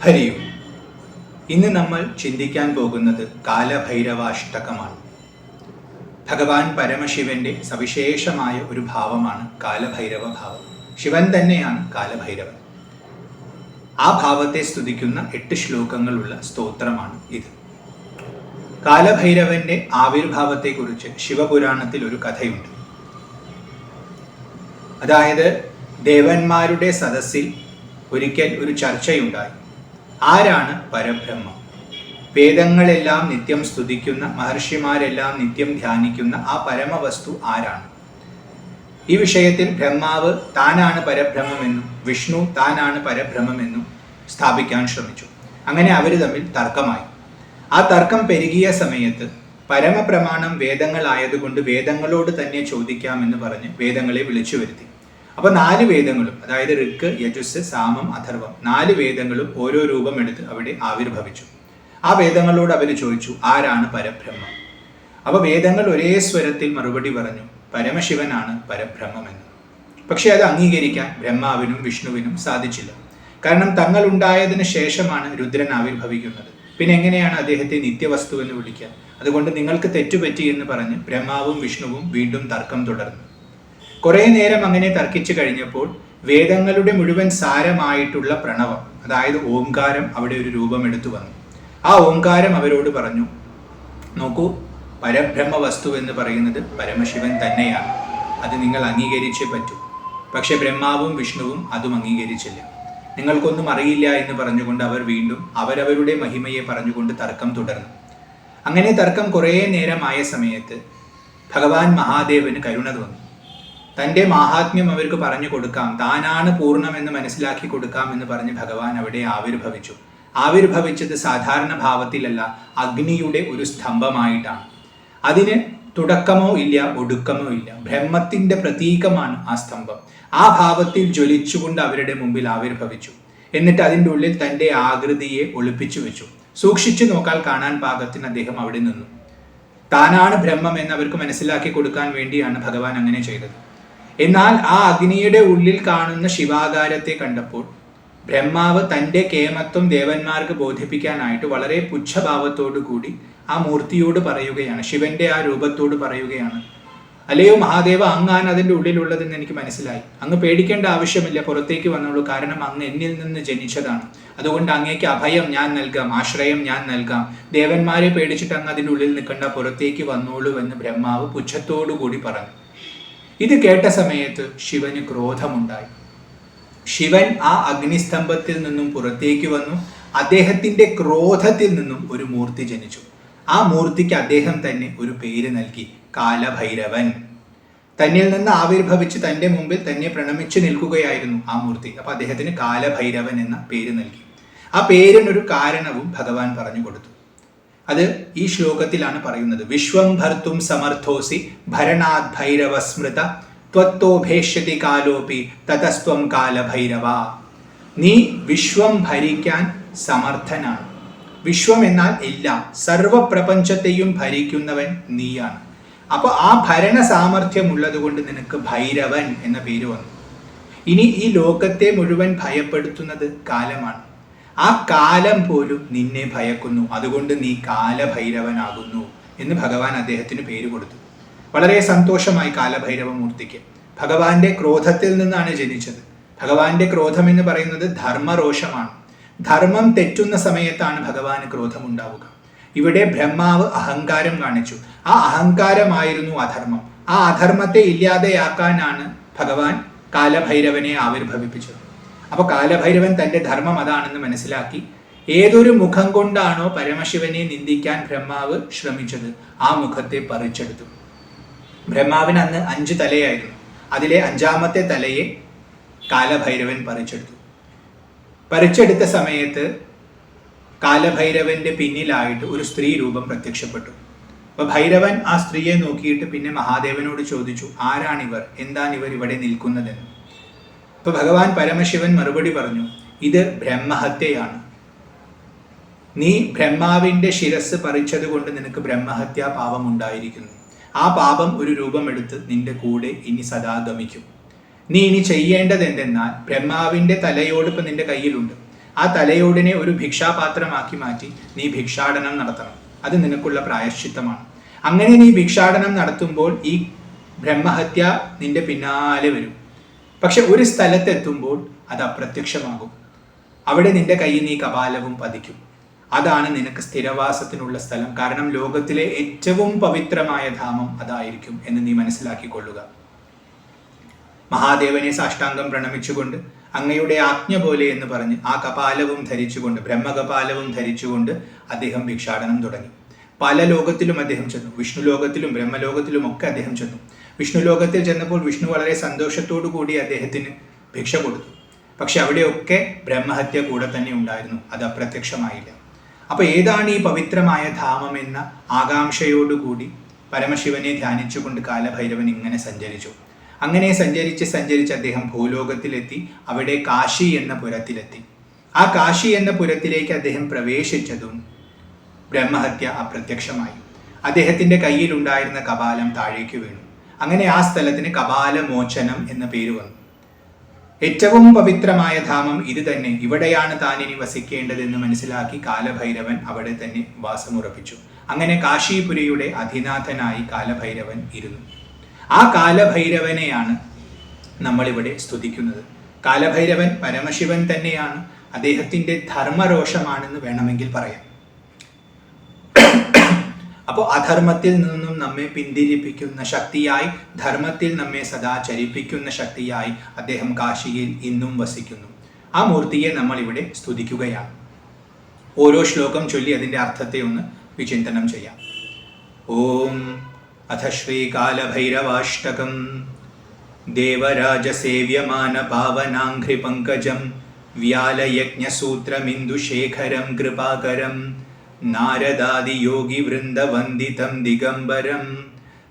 ഹരിയും. ഇന്ന് നമ്മൾ ചിന്തിക്കാൻ പോകുന്നത് കാലഭൈരവാഷ്ടകമാണ്. ഭഗവാൻ പരമശിവന്റെ സവിശേഷമായ ഒരു ഭാവമാണ് കാലഭൈരവ ഭാവം. ശിവൻ തന്നെയാണ് കാലഭൈരവൻ. ആ ഭാവത്തെ സ്തുതിക്കുന്ന 8 ശ്ലോകങ്ങളുള്ള സ്തോത്രമാണ് ഇത്. കാലഭൈരവന്റെ ആവിർഭാവത്തെക്കുറിച്ച് ശിവപുരാണത്തിൽ ഒരു കഥയുണ്ട്. അതായത് ദേവന്മാരുടെ സദസ്സിൽ ഒരിക്കൽ ഒരു ചർച്ചയുണ്ടായി. ആരാണ് പരബ്രഹ്മം? വേദങ്ങളെല്ലാം നിത്യം സ്തുതിക്കുന്ന, മഹർഷിമാരെല്ലാം നിത്യം ധ്യാനിക്കുന്ന ആ പരമവസ്തു ആരാണ്? ഈ വിഷയത്തിൽ ബ്രഹ്മാവ് താനാണ് പരബ്രഹ്മമെന്നും വിഷ്ണു താനാണ് പരബ്രഹ്മമെന്നും സ്ഥാപിക്കാൻ ശ്രമിച്ചു. അങ്ങനെ അവർ തമ്മിൽ തർക്കമായി. ആ തർക്കം പെരുകിയ സമയത്ത് പരമപ്രമാണം വേദങ്ങളായതുകൊണ്ട് വേദങ്ങളോട് തന്നെ ചോദിക്കാമെന്ന് പറഞ്ഞ് വേദങ്ങളെ വിളിച്ചു വരുത്തി. അപ്പോൾ 4 വേദങ്ങളും, അതായത് ഋക്ക്, യജുസ്, സാമം, അഥർവം, 4 വേദങ്ങളും ഓരോ രൂപമെടുത്ത് അവിടെ ആവിർഭവിച്ചു. ആ വേദങ്ങളോട് അവർ ചോദിച്ചു, ആരാണ് പരബ്രഹ്മം? അപ്പോൾ വേദങ്ങൾ ഒരേ സ്വരത്തിൽ മറുപടി പറഞ്ഞു, പരമശിവനാണ് പരബ്രഹ്മമെന്ന്. പക്ഷെ അത് അംഗീകരിക്കാൻ ബ്രഹ്മാവിനും വിഷ്ണുവിനും സാധിച്ചില്ല. കാരണം തങ്ങൾ ഉണ്ടായതിനു ശേഷമാണ് രുദ്രൻ ആവിർഭവിക്കുന്നത്. പിന്നെ എങ്ങനെയാണ് അദ്ദേഹത്തെ നിത്യവസ്തു എന്ന് വിളിക്കുക? അതുകൊണ്ട് നിങ്ങൾക്ക് തെറ്റുപറ്റി എന്ന് പറഞ്ഞ് ബ്രഹ്മാവും വിഷ്ണുവും വീണ്ടും തർക്കം തുടർന്നു. കുറെ നേരം അങ്ങനെ തർക്കിച്ചു കഴിഞ്ഞപ്പോൾ വേദങ്ങളുടെ മുഴുവൻ സാരമായിട്ടുള്ള പ്രണവം, അതായത് ഓംകാരം, അവിടെ ഒരു രൂപം എടുത്തു വന്നു. ആ ഓംകാരം അവരോട് പറഞ്ഞു, നോക്കൂ, പരബ്രഹ്മ വസ്തു എന്ന് പറയുന്നത് പരമശിവൻ തന്നെയാണ്. അത് നിങ്ങൾ അംഗീകരിച്ചേ പറ്റൂ. പക്ഷെ ബ്രഹ്മാവും വിഷ്ണുവും അതും അംഗീകരിച്ചില്ല. നിങ്ങൾക്കൊന്നും അറിയില്ല എന്ന് പറഞ്ഞുകൊണ്ട് അവർ വീണ്ടും അവരവരുടെ മഹിമയെ പറഞ്ഞുകൊണ്ട് തർക്കം തുടർന്നു. അങ്ങനെ തർക്കം കുറേ നേരമായ സമയത്ത് ഭഗവാൻ മഹാദേവന് കരുണ തോന്നി. തൻ്റെ മാഹാത്മ്യം അവർക്ക് പറഞ്ഞു കൊടുക്കാം, താനാണ് പൂർണ്ണമെന്ന് മനസ്സിലാക്കി കൊടുക്കാം എന്ന് പറഞ്ഞ് ഭഗവാൻ അവിടെ ആവിർഭവിച്ചു. ആവിർഭവിച്ചത് സാധാരണ ഭാവത്തിലല്ല, അഗ്നിയുടെ ഒരു സ്തംഭമായിട്ടാണ്. അതിന് തുടക്കമോ ഇല്ല, ഒടുക്കമോ ഇല്ല. ബ്രഹ്മത്തിന്റെ പ്രതീകമാണ് ആ സ്തംഭം. ആ ഭാവത്തിൽ ജ്വലിച്ചുകൊണ്ട് അവരുടെ മുമ്പിൽ ആവിർഭവിച്ചു. എന്നിട്ട് അതിൻ്റെ ഉള്ളിൽ തൻ്റെ ആകൃതിയെ ഒളിപ്പിച്ചു വെച്ചു. സൂക്ഷിച്ചു നോക്കാൻ കാണാൻ പാകത്തിന് അദ്ദേഹം അവിടെ നിന്നു. താനാണ് ബ്രഹ്മം എന്ന് അവർക്ക് മനസ്സിലാക്കി കൊടുക്കാൻ വേണ്ടിയാണ് ഭഗവാൻ അങ്ങനെ ചെയ്തത്. എന്നാൽ ആ അഗ്നിയുടെ ഉള്ളിൽ കാണുന്ന ശിവാകാരത്തെ കണ്ടപ്പോൾ ബ്രഹ്മാവ് തൻ്റെ കേമത്വം ദേവന്മാർക്ക് ബോധിപ്പിക്കാനായിട്ട് വളരെ പുച്ഛഭാവത്തോടു കൂടി ആ മൂർത്തിയോട് പറയുകയാണ്, ശിവന്റെ ആ രൂപത്തോട് പറയുകയാണ്, അല്ലയോ മഹാദേവ, അങ്ങാണ് അതിൻ്റെ ഉള്ളിലുള്ളതെന്ന് എനിക്ക് മനസ്സിലായി. അങ്ങ് പേടിക്കേണ്ട ആവശ്യമില്ല, പുറത്തേക്ക് വന്നോളൂ. കാരണം അങ്ങ് എന്നിൽ നിന്ന് ജനിച്ചതാണ്. അതുകൊണ്ട് അങ്ങേക്ക് അഭയം ഞാൻ നൽകാം, ആശ്രയം ഞാൻ നൽകാം. ദേവന്മാരെ പേടിച്ചിട്ട് അങ്ങ് അതിൻ്റെ ഉള്ളിൽ നിൽക്കണ്ട, പുറത്തേക്ക് വന്നോളൂ എന്ന് ബ്രഹ്മാവ് പുച്ഛത്തോടു കൂടി പറഞ്ഞു. ഇത് കേട്ട സമയത്ത് ശിവന് ക്രോധമുണ്ടായി. ശിവൻ ആ അഗ്നിസ്തംഭത്തിൽ നിന്നും പുറത്തേക്ക് വന്നു. അദ്ദേഹത്തിന്റെ ക്രോധത്തിൽ നിന്നും ഒരു മൂർത്തി ജനിച്ചു. ആ മൂർത്തിക്ക് അദ്ദേഹം തന്നെ ഒരു പേര് നൽകി, കാലഭൈരവൻ. തന്നിൽ നിന്ന് ആവിർഭവിച്ച് തൻ്റെ മുമ്പിൽ തന്നെ പ്രണമിച്ചു നിൽക്കുകയായിരുന്നു ആ മൂർത്തി. അപ്പൊ അദ്ദേഹത്തിന് കാലഭൈരവൻ എന്ന പേര് നൽകി. ആ പേരിനൊരു കാരണവും ഭഗവാൻ പറഞ്ഞു കൊടുത്തു. അത് ഈ ശ്ലോകത്തിലാണ് പറയുന്നത്. വിശ്വം ഭർത്തും സമർത്ഥോസി ഭരണാത് ഭൈരവ സ്മൃത ത്വത്തോ ഭേഷ്യതി കാലോപി തതസ്ത്വം കാലഭൈരവ. നീ വിശ്വം ഭരിക്കാൻ സമർത്ഥനാണ്. വിശ്വം എന്നാൽ എല്ലാം, സർവപ്രപഞ്ചത്തെയും ഭരിക്കുന്നവൻ നീയാണ്. അപ്പോൾ ആ ഭരണ സാമർഥ്യമുള്ളത് കൊണ്ട് നിനക്ക് ഭൈരവൻ എന്ന പേര് വന്നു. ഇനി ഈ ലോകത്തെ മുഴുവൻ ഭയപ്പെടുത്തുന്നത് കാലമാണ്. ആ കാലം പോലും നിന്നെ ഭയക്കുന്നു. അതുകൊണ്ട് നീ കാലഭൈരവനാകുന്നു എന്ന് ഭഗവാൻ അദ്ദേഹത്തിന് പേര് കൊടുത്തു. വളരെ സന്തോഷമായി കാലഭൈരവ മൂർത്തിക്ക്. ഭഗവാന്റെ ക്രോധത്തിൽ നിന്നാണ് ജനിച്ചത്. ഭഗവാന്റെ ക്രോധം എന്ന് പറയുന്നത് ധർമ്മരോഷമാണ്. ധർമ്മം തെറ്റുന്ന സമയത്താണ് ഭഗവാന് ക്രോധമുണ്ടാവുക. ഇവിടെ ബ്രഹ്മാവ് അഹങ്കാരം കാണിച്ചു. ആ അഹങ്കാരമായിരുന്നു അധർമ്മം. ആ അധർമ്മത്തെ ഇല്ലാതെയാക്കാനാണ് ഭഗവാൻ കാലഭൈരവനെ ആവിർഭവിപ്പിച്ചത്. അപ്പൊ കാലഭൈരവൻ തന്റെ ധർമ്മം അതാണെന്ന് മനസ്സിലാക്കി ഏതൊരു മുഖം കൊണ്ടാണോ പരമശിവനെ നിന്ദിക്കാൻ ബ്രഹ്മാവ് ശ്രമിച്ചത്, ആ മുഖത്തെ പറിച്ചെടുത്തു. ബ്രഹ്മാവിന് അന്ന് 5 തലയായിരുന്നു. അതിലെ 5ാമത്തെ തലയെ കാലഭൈരവൻ പറിച്ചെടുത്തു. പറിച്ചെടുത്ത സമയത്ത് കാലഭൈരവന്റെ പിന്നിലായിട്ട് ഒരു സ്ത്രീ രൂപം പ്രത്യക്ഷപ്പെട്ടു. അപ്പൊ ഭൈരവൻ ആ സ്ത്രീയെ നോക്കിയിട്ട് പിന്നെ മഹാദേവനോട് ചോദിച്ചു, ആരാണിവർ, എന്താണ് ഇവർ ഇവിടെ നിൽക്കുന്നതെന്ന്. അപ്പൊ ഭഗവാൻ പരമശിവൻ മറുപടി പറഞ്ഞു, ഇത് ബ്രഹ്മഹത്യയാണ്. നീ ബ്രഹ്മാവിന്റെ ശിരസ് പറിച്ചത് കൊണ്ട് നിനക്ക് ബ്രഹ്മഹത്യാ പാപം ഉണ്ടായിരിക്കുന്നു. ആ പാപം ഒരു രൂപമെടുത്ത് നിന്റെ കൂടെ ഇനി സദാ ഗമിക്കും. നീ ഇനി ചെയ്യേണ്ടത് എന്തെന്നാൽ ബ്രഹ്മാവിന്റെ തലയോട് ഇപ്പം നിന്റെ കയ്യിലുണ്ട്. ആ തലയോടിനെ ഒരു ഭിക്ഷാപാത്രമാക്കി മാറ്റി നീ ഭിക്ഷാടനം നടത്തണം. അത് നിനക്കുള്ള പ്രായശ്ചിത്തമാണ്. അങ്ങനെ നീ ഭിക്ഷാടനം നടത്തുമ്പോൾ ഈ ബ്രഹ്മഹത്യ നിന്റെ പിന്നാലെ വരും. പക്ഷെ ഒരു സ്ഥലത്തെത്തുമ്പോൾ അത് അപ്രത്യക്ഷമാകും. അവിടെ നിന്റെ കയ്യിൽ നീ കപാലവും പതിക്കും. അതാണ് നിനക്ക് സ്ഥിരവാസത്തിനുള്ള സ്ഥലം. കാരണം ലോകത്തിലെ ഏറ്റവും പവിത്രമായ ധാമം അതായിരിക്കും എന്ന് നീ മനസ്സിലാക്കിക്കൊള്ളുക. മഹാദേവനെ സാഷ്ടാംഗം പ്രണമിച്ചുകൊണ്ട് അങ്ങയുടെ ആജ്ഞ പോലെ എന്ന് പറഞ്ഞ് ആ കപാലവും ധരിച്ചുകൊണ്ട്, ബ്രഹ്മകപാലവും ധരിച്ചുകൊണ്ട് അദ്ദേഹം ഭിക്ഷാടനം തുടങ്ങി. പല ലോകത്തിലും അദ്ദേഹം ചെന്നു. വിഷ്ണു ലോകത്തിലും ബ്രഹ്മലോകത്തിലും ഒക്കെ അദ്ദേഹം ചെന്നു. വിഷ്ണു ലോകത്തിൽ ചെന്നപ്പോൾ വിഷ്ണു വളരെ സന്തോഷത്തോടു കൂടി അദ്ദേഹത്തിന് ഭിക്ഷ കൊടുത്തു. പക്ഷെ അവിടെയൊക്കെ ബ്രഹ്മഹത്യ കൂടെ തന്നെ ഉണ്ടായിരുന്നു. അത് അപ്രത്യക്ഷമായില്ല. അപ്പൊ ഏതാണ് ഈ പവിത്രമായ ധാമം എന്ന ആകാംക്ഷയോടുകൂടി പരമശിവനെ ധ്യാനിച്ചുകൊണ്ട് കാലഭൈരവൻ ഇങ്ങനെ സഞ്ചരിച്ചു. അങ്ങനെ സഞ്ചരിച്ച് അദ്ദേഹം ഭൂലോകത്തിലെത്തി. അവിടെ കാശി എന്ന പുരത്തിലെത്തി. ആ കാശി എന്ന പുരത്തിലേക്ക് അദ്ദേഹം പ്രവേശിച്ചതും ബ്രഹ്മഹത്യ അപ്രത്യക്ഷമായി. അദ്ദേഹത്തിന്റെ കയ്യിലുണ്ടായിരുന്ന കപാലം താഴേക്ക് വീണു. അങ്ങനെ ആ സ്ഥലത്തിന് കപാലമോചനം എന്ന പേര് വന്നു. ഏറ്റവും പവിത്രമായ ധാമം ഇത് തന്നെ, ഇവിടെയാണ് താൻ ഇനി വസിക്കേണ്ടതെന്ന് മനസ്സിലാക്കി കാലഭൈരവൻ അവിടെ തന്നെ വാസമുറപ്പിച്ചു. അങ്ങനെ കാശിപുരിയുടെ അധിനാഥനായി കാലഭൈരവൻ ഇരുന്നു. ആ കാലഭൈരവനെയാണ് നമ്മളിവിടെ സ്തുതിക്കുന്നത്. കാലഭൈരവൻ പരമശിവൻ തന്നെയാണ്. അദ്ദേഹത്തിന്റെ ധർമ്മരോഷമാണെന്ന് വേണമെങ്കിൽ പറയാം. അപ്പോൾ അധർമ്മത്തിൽ നിന്നും നമ്മെ പിന്തിരിപ്പിക്കുന്ന ശക്തിയായി, ധർമ്മത്തിൽ നമ്മെ സദാ ചരിപ്പിക്കുന്ന ശക്തിയായി അദ്ദേഹം കാശിയിൽ ഇന്നും വസിക്കുന്നു. ആ മൂർത്തിയെ നമ്മൾ ഇവിടെ സ്തുതിക്കുകയാണ്. ഓരോ ശ്ലോകം ചൊല്ലി അതിൻ്റെ അർത്ഥത്തെ ഒന്ന് വിചിന്തനം ചെയ്യാം. ഓം അഥ ശ്രീ കാലഭൈരവാഷ്ടകം ദേവരാജസേവ്യമാന പാവനാഘ്രി പങ്കജം വ്യാലയജ്ഞസൂത്രമിന്ദുശേഖരം കൃപാകരം നാരദാദി യോഗി വൃന്ദവന്ദിതം ദിഗംബരം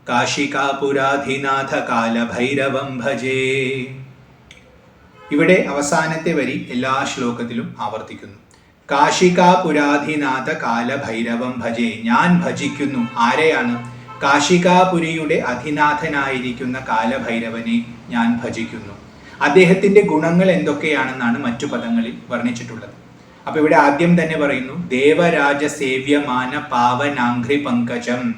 കാശികാപുരാധിനാഥ കാലഭൈരവം ഭജേ. ഇവിടെ അവസാനത്തെ വരി എല്ലാ ശ്ലോകത്തിലും ആവർത്തിക്കുന്നു. കാശികാപുരാധിനാഥ കാലഭൈരവം ഭജേ. ഞാൻ ഭജിക്കുന്നു. ആരെയാണ്? കാശികാപുരിയുടെ അധിനാഥനായിരിക്കുന്ന കാലഭൈരവനെ ഞാൻ ഭജിക്കുന്നു. അദ്ദേഹത്തിന്റെ ഗുണങ്ങൾ എന്തൊക്കെയാണെന്നാണ് മറ്റു പദങ്ങളിൽ വർണ്ണിച്ചിട്ടുള്ളത്. അപ്പൊ ഇവിടെ ആദ്യം തന്നെ പറയുന്നു ദേവരാജസേവ്യമാന പാവനാഘ്രി പങ്കജം.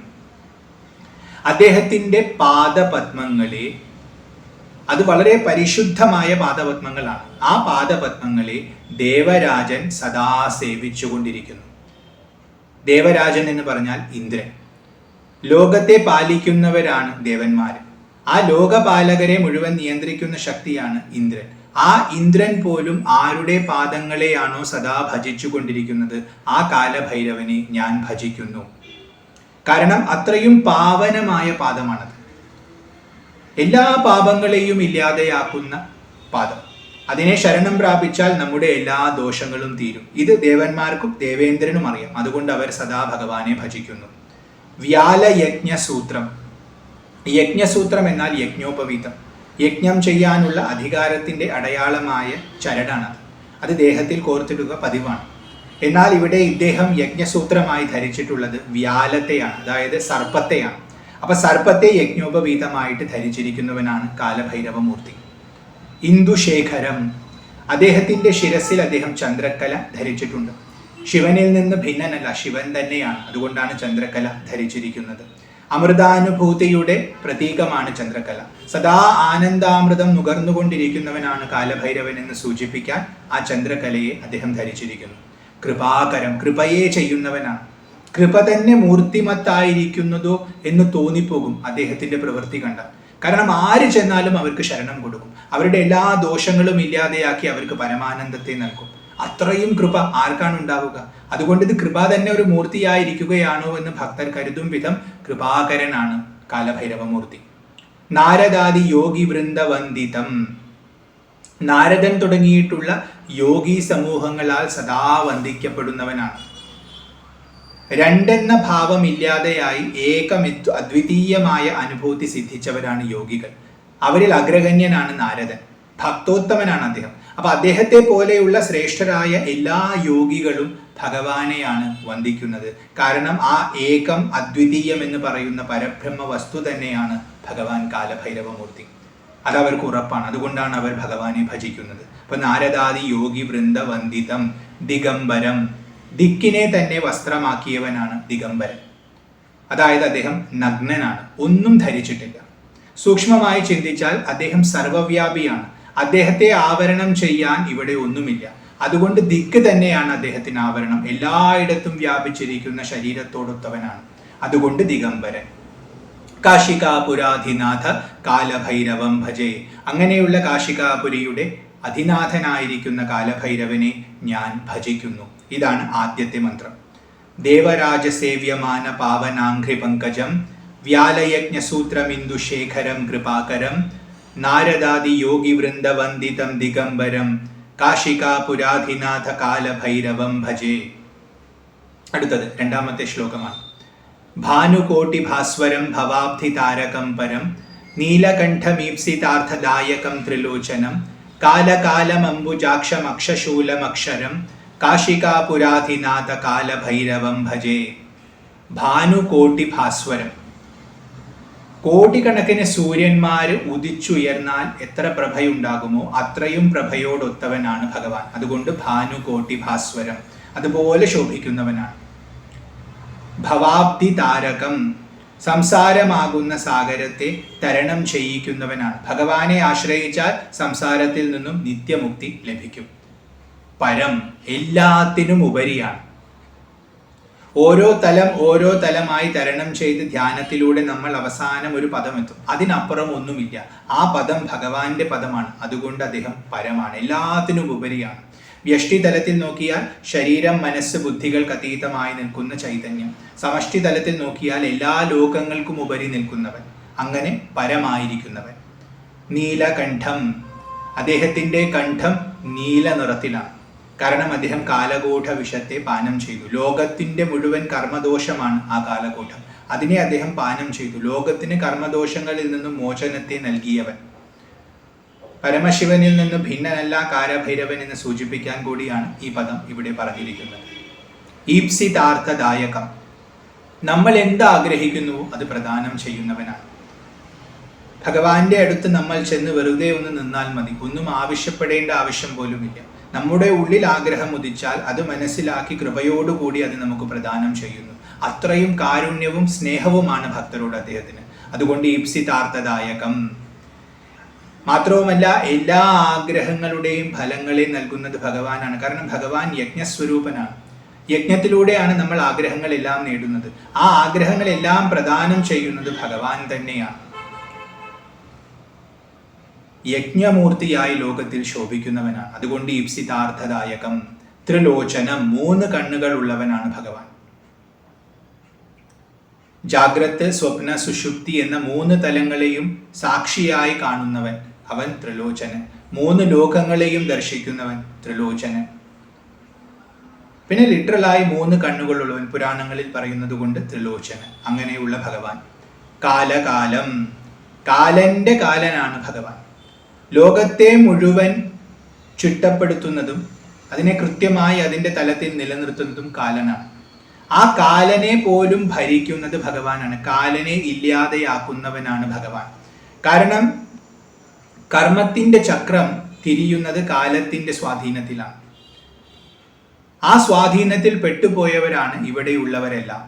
അദ്ദേഹത്തിന്റെ പാദപത്മങ്ങളെ, അത് വളരെ പരിശുദ്ധമായ പാദപത്മങ്ങളാണ്. ആ പാദപത്മങ്ങളെ ദേവരാജൻ സദാ സേവിച്ചുകൊണ്ടിരിക്കുന്നു. ദേവരാജൻ എന്ന് പറഞ്ഞാൽ ഇന്ദ്രൻ. ലോകത്തെ പാലിക്കുന്നവരാണ് ദേവന്മാർ. ആ ലോകപാലകരെ മുഴുവൻ നിയന്ത്രിക്കുന്ന ശക്തിയാണ് ഇന്ദ്രൻ. ആ ഇന്ദ്രൻ പോലും ആരുടെ പാദങ്ങളെയാണോ സദാ ഭജിച്ചു കൊണ്ടിരിക്കുന്നത്, ആ കാലഭൈരവനെ ഞാൻ ഭജിക്കുന്നു. കാരണം അത്രയും പാവനമായ പാദമാണത്. എല്ലാ പാപങ്ങളെയും ഇല്ലാതെയാക്കുന്ന പാദം. അതിനെ ശരണം പ്രാപിച്ചാൽ നമ്മുടെ എല്ലാ ദോഷങ്ങളും തീരും. ഇത് ദേവന്മാർക്കും ദേവേന്ദ്രനും അറിയാം. അതുകൊണ്ട് അവർ സദാ ഭഗവാനെ ഭജിക്കുന്നു. വ്യാലയജ്ഞസൂത്രം. യജ്ഞസൂത്രം എന്നാൽ യജ്ഞോപവീതം. യജ്ഞം ചെയ്യാനുള്ള അധികാരത്തിന്റെ അടയാളമായ ചരടാണത്. അത് ദേഹത്തിൽ കോർത്തിടുക പതിവാണ്. എന്നാൽ ഇവിടെ ഇദ്ദേഹം യജ്ഞസൂത്രമായി ധരിച്ചിട്ടുള്ളത് വ്യാലത്തെയാണ്, അതായത് സർപ്പത്തെയാണ്. അപ്പൊ സർപ്പത്തെ യജ്ഞോപവീതമായിട്ട് ധരിച്ചിരിക്കുന്നവനാണ് കാലഭൈരവമൂർത്തി. ഇന്ദുശേഖരം. അദ്ദേഹത്തിന്റെ ശിരസിൽ അദ്ദേഹം ചന്ദ്രക്കല ധരിച്ചിട്ടുണ്ട്. ശിവനിൽ നിന്ന് ഭിന്നനല്ല, ശിവൻ തന്നെയാണ്. അതുകൊണ്ടാണ് ചന്ദ്രക്കല ധരിച്ചിരിക്കുന്നത്. അമൃതാനുഭൂതിയുടെ പ്രതീകമാണ് ചന്ദ്രക്കല. സദാ ആനന്ദാമൃതം നുകർന്നുകൊണ്ടിരിക്കുന്നവനാണ് കാലഭൈരവൻ എന്ന് സൂചിപ്പിക്കാൻ ആ ചന്ദ്രക്കലയെ അദ്ദേഹം ധരിച്ചിരിക്കുന്നു. കൃപാകരം. കൃപയെ ചെയ്യുന്നവനാണ്. കൃപ തന്നെ മൂർത്തിമത്തായിരിക്കുന്നതോ എന്ന് തോന്നിപ്പോകും അദ്ദേഹത്തിന്റെ പ്രവൃത്തി കണ്ട. കാരണം ആര് ചെന്നാലും അവർക്ക് ശരണം കൊടുക്കും. അവരുടെ എല്ലാ ദോഷങ്ങളും ഇല്ലാതെയാക്കി അവർക്ക് പരമാനന്ദത്തെ നൽകും. അത്രയും കൃപ ആർക്കാണ് ഉണ്ടാവുക? അതുകൊണ്ട് ഇത് കൃപ തന്നെ ഒരു മൂർത്തിയായിരിക്കുകയാണോ എന്ന് ഭക്തർ കരുതും വിധം കൃപാകരനാണ് കാലഭൈരവമൂർത്തി. നാരദാദി യോഗി വൃന്ദവന്ദിതം. നാരദൻ തുടങ്ങിയിട്ടുള്ള യോഗി സമൂഹങ്ങളാൽ സദാ വന്ദിക്കപ്പെടുന്നവനാണ്. രണ്ടെന്ന ഭാവം ഇല്ലാതെയായി അദ്വിതീയമായ അനുഭൂതി സിദ്ധിച്ചവരാണ് യോഗികൾ. അവരിൽ അഗ്രഗണ്യനാണ് നാരദൻ. ഭക്തോത്തമനാണ് അദ്ദേഹം. അപ്പൊ അദ്ദേഹത്തെ പോലെയുള്ള ശ്രേഷ്ഠരായ എല്ലാ യോഗികളും ഭഗവാനെയാണ് വന്ദിക്കുന്നത്. കാരണം ആ അദ്വിതീയം എന്ന് പറയുന്ന പരബ്രഹ്മ വസ്തു തന്നെയാണ് ഭഗവാൻ കാലഭൈരവമൂർത്തി. അതവർക്ക് ഉറപ്പാണ്. അതുകൊണ്ടാണ് അവർ ഭഗവാനെ ഭജിക്കുന്നത്. അപ്പൊ നാരദാദി യോഗി വൃന്ദ വന്ദിതം ദിഗംബരം, ദിക്കിനെ തന്നെ വസ്ത്രമാക്കിയവനാണ് ദിഗംബരൻ. അതായത് അദ്ദേഹം നഗ്നനാണ്, ഒന്നും ധരിച്ചിട്ടില്ല. സൂക്ഷ്മമായി ചിന്തിച്ചാൽ അദ്ദേഹം സർവവ്യാപിയാണ്. അദ്ദേഹത്തെ ആവരണം ചെയ്യാൻ ഇവിടെ ഒന്നുമില്ല. അതുകൊണ്ട് ദിക്ക് തന്നെയാണ് അദ്ദേഹത്തിന് ആവരണം. എല്ലായിടത്തും വ്യാപിച്ചിരിക്കുന്ന ശരീരത്തോടൊത്തവനാണ്. അതുകൊണ്ട് ദിഗംബരൻ. കാശികാപുരാധിനാഥ കാലഭൈരവം ഭജേ. അങ്ങനെയുള്ള കാശികാപുരിയുടെ അധിനാഥനായിരിക്കുന്ന കാലഭൈരവനെ ഞാൻ ഭജിക്കുന്നു. ഇതാണ് ആദ്യത്തെ മന്ത്രം. ദേവരാജസേവ്യമാന പാവനാഘ്രി പങ്കജം വ്യാലയജ്ഞസൂത്രമിന്ദുശേഖരം കൃപാകരം നാരദാദി യോഗി വൃന്ദവന്ദിതം ദിഗംബരം കാശികാപുരാധിനാഥ കാലഭൈരവം ഭജേ. അടുത്തത് രണ്ടാമത്തെ ശ്ലോകമാണ്. ഭാനുകോട്ടി ഭാസ്വരം ഭവാബ്ധി താരകം പരം നീലകണ്ഠമീപ്സിതാർത്ഥദായകം ത്രിലോചനം കാലകാലമംബുജാക്ഷമക്ഷശൂലമക്ഷരം കാശികാപുരാധിനാഥ കാലഭൈരവം ഭജേ. ഭാനുകോട്ടി ഭാസ്വരം. കോടിക്കണക്കിന് സൂര്യന്മാര് ഉദിച്ചുയർന്നാൽ എത്ര പ്രഭയുണ്ടാകുമോ അത്രയും പ്രഭയോടൊത്തവനാണ് ഭഗവാൻ. അതുകൊണ്ട് ഭാനുകോട്ടി ഭാസ്വരം, അതുപോലെ ശോഭിക്കുന്നവനാണ്. ഭവാബ്ധി താരകം, സംസാരമാകുന്ന സാഗരത്തെ തരണം ചെയ്യിക്കുന്നവനാണ്. ഭഗവാനെ ആശ്രയിച്ചാൽ സംസാരത്തിൽ നിന്നും നിത്യമുക്തി ലഭിക്കും. പരം, എല്ലാത്തിനും ഉപരിയാണ്. ഓരോ തലമായി തരണം ചെയ്ത് ധ്യാനത്തിലൂടെ നമ്മൾ അവസാനം ഒരു പദം എത്തും. അതിനപ്പുറം ഒന്നുമില്ല. ആ പദം ഭഗവാന്റെ പദമാണ്. അതുകൊണ്ട് അദ്ദേഹം പരമാണ്, എല്ലാത്തിനും ഉപരിയാണ്. വ്യഷ്ടി തലത്തിൽ നോക്കിയാൽ ശരീരം, മനസ്സ്, ബുദ്ധികൾക്ക് അതീതമായി നിൽക്കുന്ന ചൈതന്യം. സമഷ്ടി തലത്തിൽ നോക്കിയാൽ എല്ലാ ലോകങ്ങൾക്കും ഉപരി നിൽക്കുന്നവൻ, അങ്ങനെ പരമായിരിക്കുന്നവൻ. നീലകണ്ഠം, അദ്ദേഹത്തിൻ്റെ കണ്ഠം നീല നിറത്തിലാണ്. കാരണം അദ്ദേഹം കാലകൂഠ വിഷത്തെ പാനം ചെയ്തു. ലോകത്തിൻ്റെ മുഴുവൻ കർമ്മദോഷമാണ് ആ കാലകൂഠം. അതിനെ അദ്ദേഹം പാനം ചെയ്തു. ലോകത്തിന് കർമ്മദോഷങ്ങളിൽ നിന്നും മോചനത്തെ നൽകിയവൻ. പരമശിവനിൽ നിന്ന് ഭിന്നനല്ല കാലഭൈരവൻ എന്ന് സൂചിപ്പിക്കാൻ കൂടിയാണ് ഈ പദം ഇവിടെ പറഞ്ഞിരിക്കുന്നത്. ഈപ്സിതാർത്ഥദായകം, നമ്മൾ എന്ത് ആഗ്രഹിക്കുന്നുവോ അത് പ്രദാനം ചെയ്യുന്നവനാണ്. ഭഗവാന്റെ അടുത്ത് നമ്മൾ ചെന്ന് വെറുതെ ഒന്ന് നിന്നാൽ മതി. ഒന്നും ആവശ്യപ്പെടേണ്ട ആവശ്യം പോലുമില്ല. നമ്മുടെ ഉള്ളിൽ ആഗ്രഹം ഉദിച്ചാൽ അത് മനസ്സിലാക്കി കൃപയോടുകൂടി അത് നമുക്ക് പ്രദാനം ചെയ്യുന്നു. അത്രയും കാരുണ്യവും സ്നേഹവുമാണ് ഭക്തരോട് അദ്ദേഹത്തിന്. അതുകൊണ്ട് ഈപ്സിതാർത്ഥദായകം. മാത്രവുമല്ല, എല്ലാ ആഗ്രഹങ്ങളുടെയും ഫലങ്ങളെ നൽകുന്നത് ഭഗവാനാണ്. കാരണം ഭഗവാൻ യജ്ഞസ്വരൂപനാണ്. യജ്ഞത്തിലൂടെയാണ് നമ്മൾ ആഗ്രഹങ്ങളെല്ലാം നേടുന്നത്. ആ ആഗ്രഹങ്ങളെല്ലാം പ്രദാനം ചെയ്യുന്നത് ഭഗവാൻ തന്നെയാണ്. യജ്ഞമൂർത്തിയായി ലോകത്തിൽ ശോഭിക്കുന്നവനാണ്. അതുകൊണ്ട് ഈപ്സിതാർത്ഥദായകം. ത്രിലോചനം, 3 കണ്ണുകൾ ഉള്ളവനാണ് ഭഗവാൻ. ജാഗ്രത്, സ്വപ്ന, സുഷുപ്തി എന്ന 3 തലങ്ങളെയും സാക്ഷിയായി കാണുന്നവൻ അവൻ ത്രിലോചനൻ. 3 ലോകങ്ങളെയും ദർശിക്കുന്നവൻ ത്രിലോചനൻ. പിന്നെ ലിറ്ററലായി 3 കണ്ണുകളുള്ളവൻ, പുരാണങ്ങളിൽ പറയുന്നത് കൊണ്ട് ത്രിലോചനൻ. അങ്ങനെയുള്ള ഭഗവാൻ. കാലകാലം, കാലന്റെ കാലനാണ് ഭഗവാൻ. ലോകത്തെ മുഴുവൻ ചിട്ടപ്പെടുത്തുന്നതും അതിനെ കൃത്യമായി അതിൻ്റെ തലത്തിൽ നിലനിർത്തുന്നതും കാലനാണ്. ആ കാലനെ പോലും ഭരിക്കുന്നത് ഭഗവാനാണ്. കാലനെ ഇല്ലാതെയാക്കുന്നവനാണ് ഭഗവാൻ. കാരണം കർമ്മത്തിൻ്റെ ചക്രം തിരിയുന്നത് കാലത്തിൻ്റെ സ്വാധീനത്തിലാണ്. ആ സ്വാധീനത്തിൽ പെട്ടുപോയവരാണ് ഇവിടെയുള്ളവരെല്ലാം.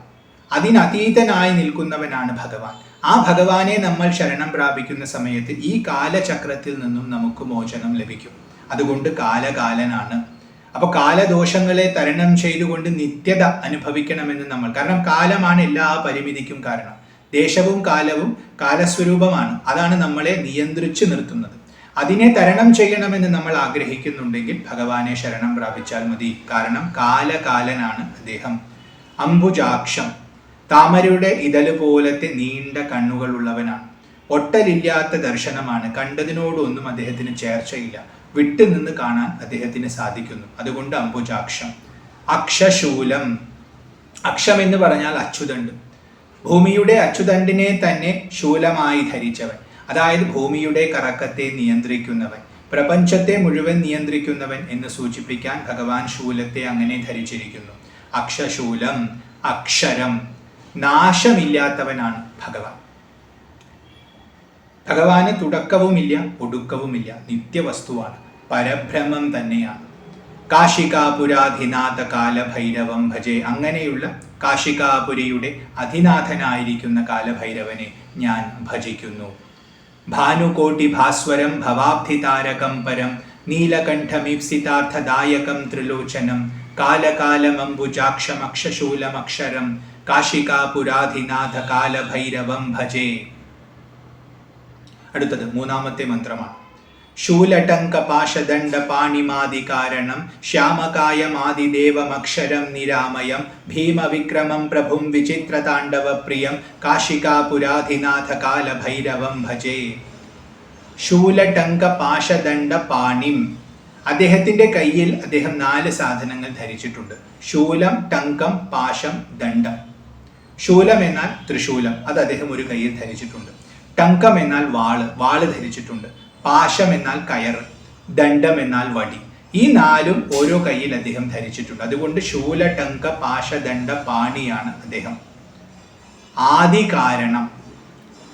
അതിനതീതനായി നിൽക്കുന്നവനാണ് ഭഗവാൻ. ആ ഭഗവാനെ നമ്മൾ ശരണം പ്രാപിക്കുന്ന സമയത്ത് ഈ കാലചക്രത്തിൽ നിന്നും നമുക്ക് മോചനം ലഭിക്കും. അതുകൊണ്ട് കാലകാലനാണ്. അപ്പൊ കാലദോഷങ്ങളെ തരണം ചെയ്തുകൊണ്ട് നിത്യത അനുഭവിക്കണമെന്ന് നമ്മൾ, കാരണം കാലമാണ് എല്ലാ പരിമിതിക്കും കാരണം. ദേശവും കാലവും കാലസ്വരൂപമാണ്. അതാണ് നമ്മളെ നിയന്ത്രിച്ചു നിർത്തുന്നത്. അതിനെ തരണം ചെയ്യണമെന്ന് നമ്മൾ ആഗ്രഹിക്കുന്നുണ്ടെങ്കിൽ ഭഗവാനെ ശരണം പ്രാപിച്ചാൽ മതി. കാരണം കാലകാലനാണ് അദ്ദേഹം. അംബുജാക്ഷം, താമരയുടെ ഇതല് പോലത്തെ നീണ്ട കണ്ണുകൾ ഉള്ളവനാണ്. ഒട്ടലില്ലാത്ത ദർശനമാണ്. കണ്ടതിനോടൊന്നും അദ്ദേഹത്തിന് ചേർച്ചയില്ല. വിട്ടുനിന്ന് കാണാൻ അദ്ദേഹത്തിന് സാധിക്കുന്നു. അതുകൊണ്ട് അംബുജാക്ഷം. അക്ഷശൂലം, അക്ഷം എന്ന് പറഞ്ഞാൽ അച്യുതണ്ട്. ഭൂമിയുടെ അച്യുതണ്ടിനെ തന്നെ ശൂലമായി ധരിച്ചവൻ. അതായത് ഭൂമിയുടെ കറക്കത്തെ നിയന്ത്രിക്കുന്നവൻ, പ്രപഞ്ചത്തെ മുഴുവൻ നിയന്ത്രിക്കുന്നവൻ എന്ന് സൂചിപ്പിക്കാൻ ഭഗവാൻ ശൂലത്തെ അങ്ങനെ ധരിച്ചിരിക്കുന്നു. അക്ഷശൂലം, അക്ഷരം, നാശമില്ലാത്തവനാണ് ഭഗവാൻ. ഭഗവാന് തുടക്കവുമില്ല ഒടുക്കവുമില്ല, നിത്യവസ്തുവാണ്, പരബ്രഹ്മം തന്നെയാണ്. കാശികാപുരാധിനാഥ കാലഭൈരവം ഭജേ. അങ്ങനെയുള്ള കാശികാപുരിയുടെ അധിനാഥനായിരിക്കുന്ന കാലഭൈരവനെ ഞാൻ ഭജിക്കുന്നു. ഭാനുകോട്ടി ഭാസ്വരം ഭവാബ്ധിതാരകം പരം നീലകണ്ഠമീപ്സിതാർത്ഥദായകം ത്രിലോചനം കാലകാലമംബുജാക്ഷമക്ഷശൂലമക്ഷരം കാശികാപുരാധിനാഥ കാലഭൈരവം ഭജേ. അടുത്തത് മൂന്നാമത്തെ മന്ത്രമാണ്. ശൂലടങ്കപാശദണ്ഡ പാണിമാദികാരണം ശ്യാമകായമാദിദേവമക്ഷരം നിരാമയം ഭീമവിക്രമം പ്രഭും വിചിത്രതാണ്ഡവപ്രിയം കാശികാപുരാധിനാഥ കാലഭൈരവം ഭജേ. ശൂലടങ്കപാശദണ്ഡ പാണിം. അദ്ദേഹത്തിന്റെ കയ്യിൽ അദ്ദേഹം 4 സാധനങ്ങൾ ധരിച്ചിട്ടുണ്ട്. ശൂലം, ടങ്കം, പാശം, ദണ്ഡം. ശൂലം എന്നാൽ ത്രിശൂലം, അത് അദ്ദേഹം ഒരു കയ്യിൽ ധരിച്ചിട്ടുണ്ട്. ടങ്കം എന്നാൽ വാള് ധരിച്ചിട്ടുണ്ട്. പാശം എന്നാൽ കയറ്, ദണ്ഡം എന്നാൽ വടി. ഈ 4ഉം ഓരോ കയ്യിൽ അദ്ദേഹം ധരിച്ചിട്ടുണ്ട്. അതുകൊണ്ട് ശൂല, ടങ്ക, പാശ, ദണ്ഡ, പാണിയാണ് അദ്ദേഹം. ആദി കാരണം,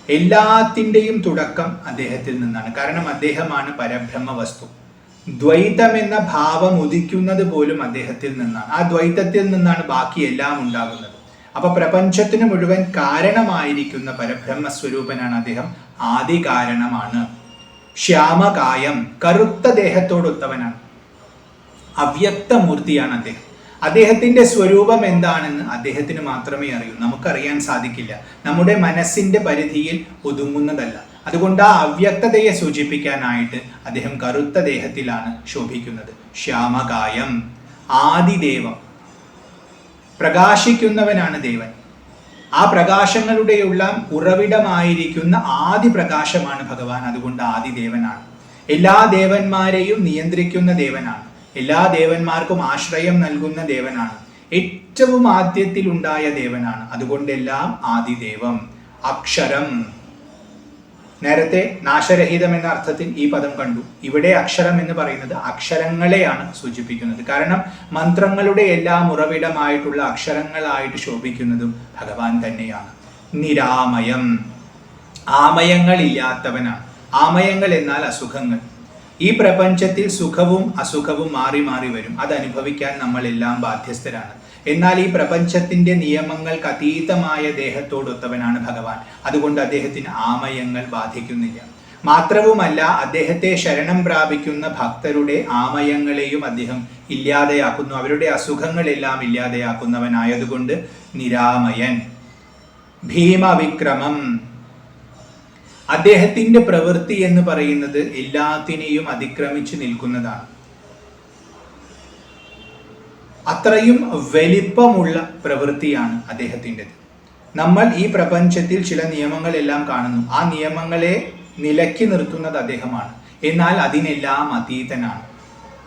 എല്ലാത്തിൻ്റെയും തുടക്കം അദ്ദേഹത്തിൽ നിന്നാണ്. കാരണം അദ്ദേഹമാണ് പരബ്രഹ്മ വസ്തു. ദ്വൈതം എന്ന ഭാവം ഉദിക്കുന്നത് പോലും അദ്ദേഹത്തിൽ നിന്നാണ്. ആ ദ്വൈതത്തിൽ നിന്നാണ് ബാക്കി എല്ലാം ഉണ്ടാകുന്നത്. അപ്പൊ പ്രപഞ്ചത്തിന് മുഴുവൻ കാരണമായിരിക്കുന്ന പരബ്രഹ്മ സ്വരൂപനാണ് അദ്ദേഹം. ആദി കാരണമാണ്. ശ്യാമകായം, കറുത്ത ദേഹത്തോടൊത്തവനാണ്. അവ്യക്തമൂർത്തിയാണ് അദ്ദേഹം. അദ്ദേഹത്തിന്റെ സ്വരൂപം എന്താണെന്ന് അദ്ദേഹത്തിന് മാത്രമേ അറിയൂ. നമുക്കറിയാൻ സാധിക്കില്ല. നമ്മുടെ മനസ്സിന്റെ പരിധിയിൽ ഒതുങ്ങുന്നതല്ല. അതുകൊണ്ട് ആ അവ്യക്തതയെ സൂചിപ്പിക്കാനായിട്ട് അദ്ദേഹം കറുത്ത ദേഹത്തിലാണ് ശോഭിക്കുന്നത്. ശ്യാമകായം, ആദിദേവം, പ്രകാശിക്കുന്നവനാണ് ദേവൻ. ആ പ്രകാശങ്ങളുടെയുള്ള ഉറവിടമായിരിക്കുന്ന ആദി പ്രകാശമാണ് ഭഗവാൻ. അതുകൊണ്ട് ആദിദേവനാണ്. എല്ലാ ദേവന്മാരെയും നിയന്ത്രിക്കുന്ന ദേവനാണ്. എല്ലാ ദേവന്മാർക്കും ആശ്രയം നൽകുന്ന ദേവനാണ്. ഏറ്റവും ആദ്യത്തിൽ ഉണ്ടായ ദേവനാണ്. അതുകൊണ്ടെല്ലാം ആദിദേവം. അക്ഷരം, നേരത്തെ നാശരഹിതം എന്ന അർത്ഥത്തിൽ ഈ പദം കണ്ടു. ഇവിടെ അക്ഷരം എന്ന് പറയുന്നത് അക്ഷരങ്ങളെയാണ് സൂചിപ്പിക്കുന്നത്. കാരണം മന്ത്രങ്ങളുടെ എല്ലാം ഉറവിടമായിട്ടുള്ള അക്ഷരങ്ങളായിട്ട് ശോഭിക്കുന്നതും ഭഗവാൻ തന്നെയാണ്. നിരാമയം, ആമയങ്ങൾ ഇല്ലാത്തവനാണ്. ആമയങ്ങൾ എന്നാൽ അസുഖങ്ങൾ. ഈ പ്രപഞ്ചത്തിൽ സുഖവും അസുഖവും മാറി മാറി വരും. അത് അനുഭവിക്കാൻ നമ്മളെല്ലാം ബാധ്യസ്ഥരാണ്. എന്നാൽ ഈ പ്രപഞ്ചത്തിന്റെ നിയമങ്ങൾക്ക് അതീതമായ ദേഹത്തോടൊത്തവനാണ് ഭഗവാൻ. അതുകൊണ്ട് അദ്ദേഹത്തിന് ആമയങ്ങൾ ബാധിക്കുന്നില്ല. മാത്രവുമല്ല, അദ്ദേഹത്തെ ശരണം പ്രാപിക്കുന്ന ഭക്തരുടെ ആമയങ്ങളെയും അദ്ദേഹം ഇല്ലാതെയാക്കുന്നു. അവരുടെ അസുഖങ്ങളെല്ലാം ഇല്ലാതെയാക്കുന്നവനായതുകൊണ്ട് നിരാമയൻ. ഭീമവിക്രമം, അദ്ദേഹത്തിന്റെ പ്രവൃത്തി എന്ന് പറയുന്നത് എല്ലാത്തിനെയും അതിക്രമിച്ച് നിൽക്കുന്നതാണ്. അത്രയും വലിപ്പമുള്ള പ്രവൃത്തിയാണ് അദ്ദേഹത്തിൻ്റെത്. നമ്മൾ ഈ പ്രപഞ്ചത്തിൽ ചില നിയമങ്ങളെല്ലാം കാണുന്നു. ആ നിയമങ്ങളെ നിലക്കി നിർത്തുന്നത് അദ്ദേഹമാണ്. എന്നാൽ അതിനെല്ലാം അതീതനാണ്.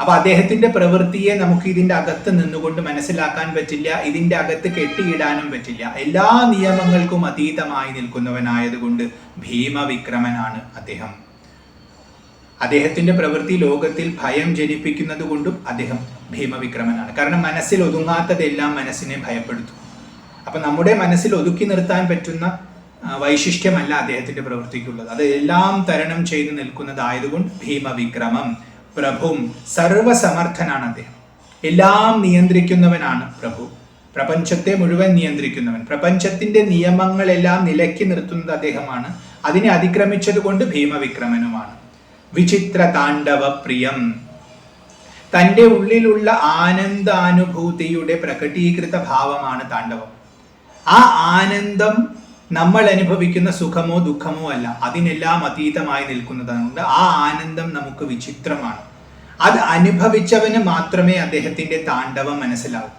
അപ്പൊ അദ്ദേഹത്തിന്റെ പ്രവൃത്തിയെ നമുക്ക് ഇതിന്റെ അകത്ത് നിന്നുകൊണ്ട് മനസ്സിലാക്കാൻ പറ്റില്ല. ഇതിന്റെ അകത്ത് കെട്ടിയിടാനും പറ്റില്ല. എല്ലാ നിയമങ്ങൾക്കും അതീതമായി നിൽക്കുന്നവനായതുകൊണ്ട് ഭീമവിക്രമനാണ് അദ്ദേഹം. അദ്ദേഹത്തിന്റെ പ്രവൃത്തി ലോകത്തിൽ ഭയം ജനിപ്പിക്കുന്നത് കൊണ്ടും അദ്ദേഹം ഭീമവിക്രമനാണ്. കാരണം മനസ്സിൽ ഒതുങ്ങാത്തതെല്ലാം മനസ്സിനെ ഭയപ്പെടുത്തും. അപ്പൊ നമ്മുടെ മനസ്സിൽ ഒതുക്കി നിർത്താൻ പറ്റുന്ന വൈശിഷ്ട്യമല്ല അദ്ദേഹത്തിന്റെ പ്രവൃത്തിക്കുള്ളത്. അത് എല്ലാം തരണം ചെയ്ത് നിൽക്കുന്നതായതുകൊണ്ട് ഭീമവിക്രമം. പ്രഭും, സർവസമർത്ഥനാണ് അദ്ദേഹം. എല്ലാം നിയന്ത്രിക്കുന്നവനാണ് പ്രഭു. പ്രപഞ്ചത്തെ മുഴുവൻ നിയന്ത്രിക്കുന്നവൻ. പ്രപഞ്ചത്തിന്റെ നിയമങ്ങളെല്ലാം നിലക്കി നിർത്തുന്നത് അദ്ദേഹമാണ്. അതിനെ അതിക്രമിച്ചത് കൊണ്ട് ഭീമവിക്രമനുമാണ്. വിചിത്ര താണ്ഡവ പ്രിയം, തൻ്റെ ഉള്ളിലുള്ള ആനന്ദാനുഭൂതിയുടെ പ്രകടീകൃത ഭാവമാണ് താണ്ഡവം. ആ ആനന്ദം നമ്മൾ അനുഭവിക്കുന്ന സുഖമോ ദുഃഖമോ അല്ല, അതിനെല്ലാം അതീതമായി നിൽക്കുന്നതുകൊണ്ട് ആ ആനന്ദം നമുക്ക് വിചിത്രമാണ്. അത് അനുഭവിച്ചവന് മാത്രമേ അദ്ദേഹത്തിന്റെ താണ്ഡവം മനസ്സിലാവൂ.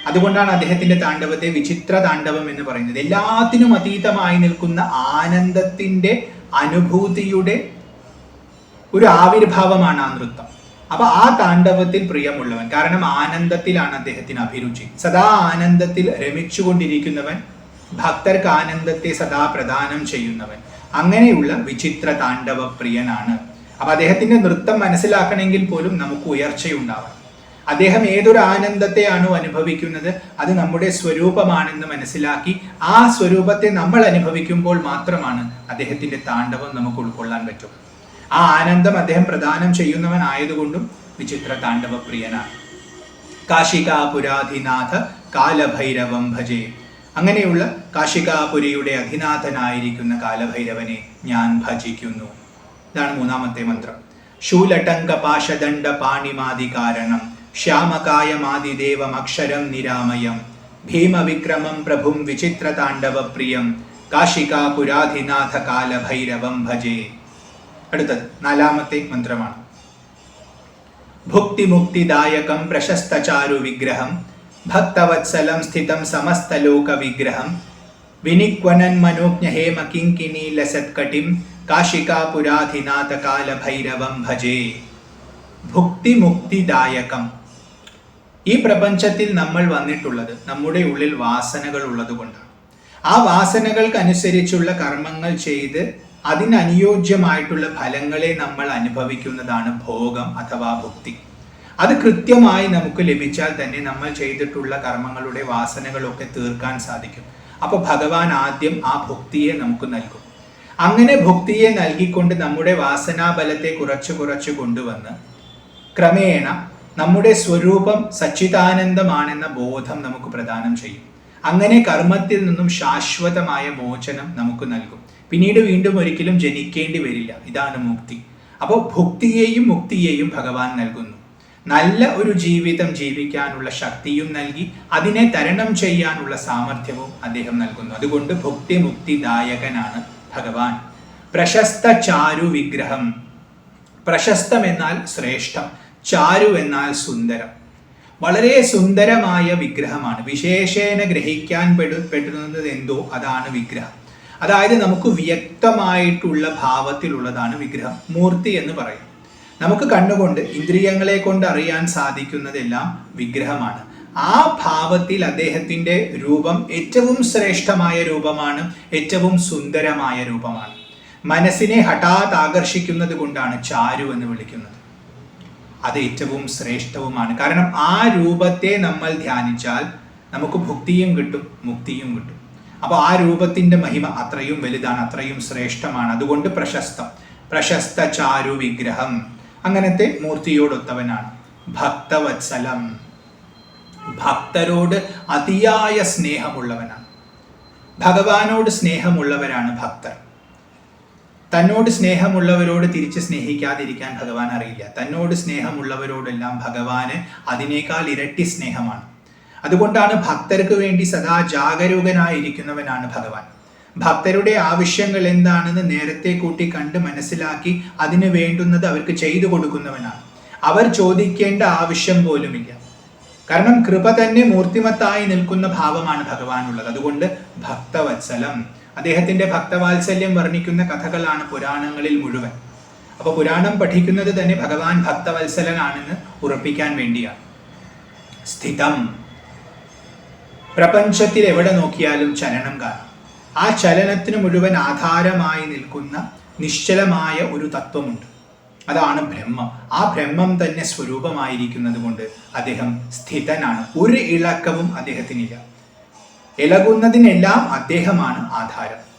അതുകൊണ്ടാണ് അദ്ദേഹത്തിന്റെ താണ്ഡവത്തെ വിചിത്ര താണ്ഡവം എന്ന് പറയുന്നത്. എല്ലാത്തിനും അതീതമായി നിൽക്കുന്ന ആനന്ദത്തിന്റെ അനുഭൂതിയുടെ ഒരു ആവിർഭാവമാണ് ആ നൃത്തം. അപ്പൊ ആ താണ്ഡവത്തിൽ പ്രിയമുള്ളവൻ. കാരണം ആനന്ദത്തിലാണ് അദ്ദേഹത്തിന് അഭിരുചി. സദാ ആനന്ദത്തിൽ രമിച്ചുകൊണ്ടിരിക്കുന്നവൻ, ഭക്തർക്ക് ആനന്ദത്തെ സദാ പ്രദാനം ചെയ്യുന്നവൻ. അങ്ങനെയുള്ള വിചിത്ര താണ്ഡവ പ്രിയനാണ്. അപ്പൊ അദ്ദേഹത്തിന്റെ നൃത്തം മനസ്സിലാക്കണമെങ്കിൽ പോലും നമുക്ക് ഉയർച്ചയുണ്ടാവണം. അദ്ദേഹം ഏതൊരു ആനന്ദത്തെയാണോ അനുഭവിക്കുന്നത് അത് നമ്മുടെ സ്വരൂപമാണെന്ന് മനസ്സിലാക്കി ആ സ്വരൂപത്തെ നമ്മൾ അനുഭവിക്കുമ്പോൾ മാത്രമാണ് അദ്ദേഹത്തിന്റെ താണ്ഡവം നമുക്ക് ഉൾക്കൊള്ളാൻ പറ്റും. ആ ആനന്ദം അദ്ദേഹം പ്രദാനം ചെയ്യുന്നവനായതുകൊണ്ടും വിചിത്ര താണ്ഡവ പ്രിയനാണ്. കാശികാപുരാധിനാഥ കാലഭൈരവം ഭജേ. അങ്ങനെയുള്ള കാശികാപുരിയുടെ അധിനാഥനായിരിക്കുന്ന കാലഭൈരവനെ ഞാൻ ഭജിക്കുന്നു. ഇതാണ് മൂന്നാമത്തെ മന്ത്രം. ശൂലടങ്ക പാശദണ്ഡ പാണിമാതി കാരണം ശ്യാമകായമാതിദേവം അക്ഷരം നിരാമയം ഭീമവിക്രമം പ്രഭും വിചിത്ര താണ്ഡവ പ്രിയം കാശികാപുരാധിനാഥ കാലഭൈരവം ഭജേ. അടുത്തത് നാലാമത്തെ മന്ത്രമാണ്. ഭുക്തിമുക്തിദായകം പ്രശസ്തചാരു വിഗ്രഹം ഭക്തവത്സലം സ്ഥിതം സമസ്തലോക വിഗ്രഹം വിനിക്വനൻ മനോജ്ഞ ഹേമ കിങ്കിണി ലസത്കട്ടിം കാശികാപുരാധിനാഥ കാലഭൈരവം ഭജേ. ഭുക്തിമുക്തിദായകം. ഈ പ്രപഞ്ചത്തിൽ നമ്മൾ വന്നിട്ടുള്ളത് നമ്മുടെ ഉള്ളിൽ വാസനകൾ ഉള്ളത് കൊണ്ടാണ്. ആ വാസനകൾക്കനുസരിച്ചുള്ള കർമ്മങ്ങൾ ചെയ്ത് അതിനനുയോജ്യമായിട്ടുള്ള ഫലങ്ങളെ നമ്മൾ അനുഭവിക്കുന്നതാണ് ഭോഗം അഥവാ ഭുക്തി. അത് കൃത്യമായി നമുക്ക് ലഭിച്ചാൽ തന്നെ നമ്മൾ ചെയ്തിട്ടുള്ള കർമ്മങ്ങളുടെ വാസനകളൊക്കെ തീർക്കാൻ സാധിക്കും. അപ്പോൾ ഭഗവാൻ ആദ്യം ആ ഭുക്തിയെ നമുക്ക് നൽകും. അങ്ങനെ ഭുക്തിയെ നൽകിക്കൊണ്ട് നമ്മുടെ വാസനാബലത്തെ കുറച്ച് കൊണ്ടുവന്ന് ക്രമേണ നമ്മുടെ സ്വരൂപം സച്ചിദാനന്ദമാണെന്ന ബോധം നമുക്ക് പ്രദാനം ചെയ്യും. അങ്ങനെ കർമ്മത്തിൽ നിന്നും ശാശ്വതമായ മോചനം നമുക്ക് നൽകും. പിന്നീട് വീണ്ടും ഒരിക്കലും ജനിക്കേണ്ടി വരില്ല. ഇതാണ് മുക്തി. അപ്പോൾ ഭുക്തിയെയും മുക്തിയെയും ഭഗവാൻ നൽകുന്നു. നല്ല ഒരു ജീവിതം ജീവിക്കാനുള്ള ശക്തിയും നൽകി അതിനെ തരണം ചെയ്യാനുള്ള സാമർഥ്യവും അദ്ദേഹം നൽകുന്നു. അതുകൊണ്ട് ഭുക്തി മുക്തിദായകനാണ് ഭഗവാൻ. പ്രശസ്ത ചാരു വിഗ്രഹം. പ്രശസ്തം എന്നാൽ ശ്രേഷ്ഠം, ചാരു എന്നാൽ സുന്ദരം. വളരെ സുന്ദരമായ വിഗ്രഹമാണ്. വിശേഷേന ഗ്രഹിക്കാൻ പെടുന്നത് എന്തോ അതാണ് വിഗ്രഹം. അതായത് നമുക്ക് വ്യക്തമായിട്ടുള്ള ഭാവത്തിലുള്ളതാണ് വിഗ്രഹം. മൂർത്തി എന്ന് പറയും. നമുക്ക് കണ്ണുകൊണ്ട് ഇന്ദ്രിയങ്ങളെ കൊണ്ട് അറിയാൻ സാധിക്കുന്നതെല്ലാം വിഗ്രഹമാണ്. ആ ഭാവത്തിൽ അദ്ദേഹത്തിന്റെ രൂപം ഏറ്റവും ശ്രേഷ്ഠമായ രൂപമാണ്, ഏറ്റവും സുന്ദരമായ രൂപമാണ്. മനസ്സിനെ ഹഠാത് ആകർഷിക്കുന്നത് കൊണ്ടാണ് ചാരു എന്ന് വിളിക്കുന്നത്. അത് ഏറ്റവും ശ്രേഷ്ഠവുമാണ്. കാരണം ആ രൂപത്തെ നമ്മൾ ധ്യാനിച്ചാൽ നമുക്ക് ഭുക്തിയും കിട്ടും, മുക്തിയും കിട്ടും. അപ്പോൾ ആ രൂപത്തിന്റെ മഹിമ അത്രയും വലുതാണ്, അത്രയും ശ്രേഷ്ഠമാണ്. അതുകൊണ്ട് പ്രശസ്ത ചാരു വിഗ്രഹം. അങ്ങനത്തെ മൂർത്തിയോടൊത്തവനാണ്. ഭക്തവത്സലം. ഭക്തരോട് അതിയായ സ്നേഹമുള്ളവനാണ്. ഭഗവാനോട് സ്നേഹമുള്ളവരാണ് ഭക്തർ. തന്നോട് സ്നേഹമുള്ളവരോട് തിരിച്ച് സ്നേഹിക്കാതിരിക്കാൻ ഭഗവാൻ അറിയില്ല. തന്നോട് സ്നേഹമുള്ളവരോടെല്ലാം ഭഗവാന് അതിനേക്കാൾ ഇരട്ടി സ്നേഹമാണ്. അതുകൊണ്ടാണ് ഭക്തർക്ക് വേണ്ടി സദാ ജാഗരൂകനായിരിക്കുന്നവനാണ് ഭഗവാൻ. ഭക്തരുടെ ആവശ്യങ്ങൾ എന്താണെന്ന് നേരത്തെ കൂട്ടി കണ്ട് മനസ്സിലാക്കി അതിന് വേണ്ടുന്നത് അവർക്ക് ചെയ്തു കൊടുക്കുന്നവനാണ്. അവർ ചോദിക്കേണ്ട ആവശ്യം പോലുമില്ല. കാരണം കൃപ തന്നെ മൂർത്തിമത്തായി നിൽക്കുന്ന ഭാവമാണ് ഭഗവാനുള്ളത്. അതുകൊണ്ട് ഭക്തവത്സലം. അദ്ദേഹത്തിന്റെ ഭക്തവാത്സല്യം വർണ്ണിക്കുന്ന കഥകളാണ് പുരാണങ്ങളിൽ മുഴുവൻ. അപ്പോൾ പുരാണം പഠിക്കുന്നത് തന്നെ ഭഗവാൻ ഭക്തവത്സലനാണെന്ന് ഉറപ്പിക്കാൻ വേണ്ടിയാണ്. സ്ഥിതം. പ്രപഞ്ചത്തിൽ എവിടെ നോക്കിയാലും ചലനം കാണാം. ആ ചലനത്തിന് മുഴുവൻ ആധാരമായി നിൽക്കുന്ന നിശ്ചലമായ ഒരു തത്വമുണ്ട്. അതാണ് ബ്രഹ്മം. ആ ബ്രഹ്മം തന്നെ സ്വരൂപമായിരിക്കുന്നത് കൊണ്ട് അദ്ദേഹം സ്ഥിതനാണ്. ഒരു ഇളക്കവും അദ്ദേഹത്തിനില്ല. ഇളകുന്നതിനെല്ലാം അദ്ദേഹമാണ് ആധാരം.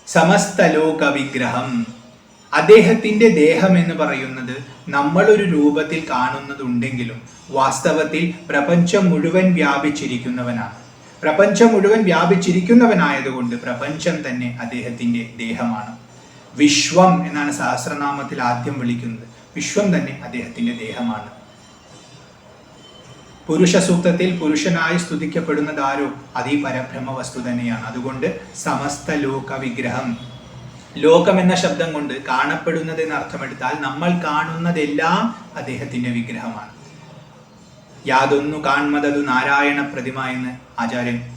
സമസ്തലോക വിഗ്രഹം. അദ്ദേഹത്തിന്റെ ദേഹം എന്ന് പറയുന്നത് നമ്മളൊരു രൂപത്തിൽ കാണുന്നതുണ്ടെങ്കിലും വാസ്തവത്തിൽ പ്രപഞ്ചം മുഴുവൻ വ്യാപിച്ചിരിക്കുന്നവനാണ്. പ്രപഞ്ചം മുഴുവൻ വ്യാപിച്ചിരിക്കുന്നവനായതുകൊണ്ട് പ്രപഞ്ചം തന്നെ അദ്ദേഹത്തിന്റെ ദേഹമാണ്. വിശ്വം എന്നാണ് സഹസ്രനാമത്തിൽ ആദ്യം വിളിക്കുന്നത്. വിശ്വം തന്നെ അദ്ദേഹത്തിന്റെ ദേഹമാണ്. പുരുഷ സൂക്തത്തിൽ പുരുഷനായി സ്തുതിക്കപ്പെടുന്നതാരോ അത് ഈ പരബ്രഹ്മ വസ്തു തന്നെയാണ്. അതുകൊണ്ട് സമസ്ത ലോക വിഗ്രഹം. ലോകം എന്ന ശബ്ദം കൊണ്ട് കാണപ്പെടുന്നത് എന്ന് അർത്ഥമെടുത്താൽ നമ്മൾ കാണുന്നതെല്ലാം അദ്ദേഹത്തിന്റെ വിഗ്രഹമാണ്. യാതൊന്നു കാൺമതതു നാരായണ പ്രതിമ എന്ന്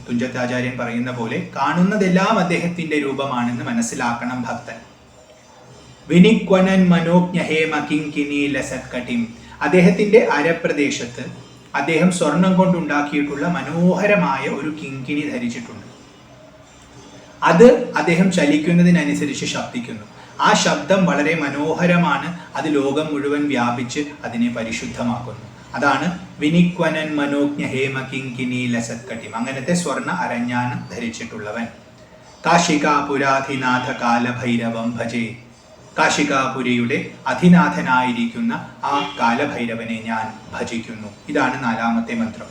തുഞ്ചത്താചാര്യൻ പറയുന്ന പോലെ കാണുന്നതെല്ലാം അദ്ദേഹത്തിന്റെ രൂപമാണെന്ന് മനസ്സിലാക്കണം ഭക്തൻ. വിനിക്വനൻ മനോജ്ഞ ഹേമ കിങ്കിണി ലസത്കട്ടിം. അദ്ദേഹത്തിന്റെ അരപ്രദേശത്ത് അദ്ദേഹം സ്വർണം കൊണ്ടുണ്ടാക്കിയിട്ടുള്ള മനോഹരമായ ഒരു കിങ്കിണി ധരിച്ചിട്ടുണ്ട്. അത് അദ്ദേഹം ചലിക്കുന്നതിനനുസരിച്ച് ശബ്ദിക്കുന്നു. ആ ശബ്ദം വളരെ മനോഹരമാണ്. അത് ലോകം മുഴുവൻ വ്യാപിച്ച് അതിനെ പരിശുദ്ധമാക്കുന്നു. അതാണ് വിനിക്വനൻ മനോജ്ഞ ഹേമ കിങ്കിനി ലസത്കട്ടിം. അങ്ങനത്തെ സ്വർണ്ണ അരഞ്ഞാനം ധരിച്ചിട്ടുള്ളവൻ. കാശികാപുരാധിനാഥ കാലഭൈരവം ഭജേ. കാശികാപുരിയുടെ അധിനാഥനായിരിക്കുന്ന ആ കാലഭൈരവനെ ഞാൻ ഭജിക്കുന്നു. ഇതാണ് 4ാമത്തെ മന്ത്രം.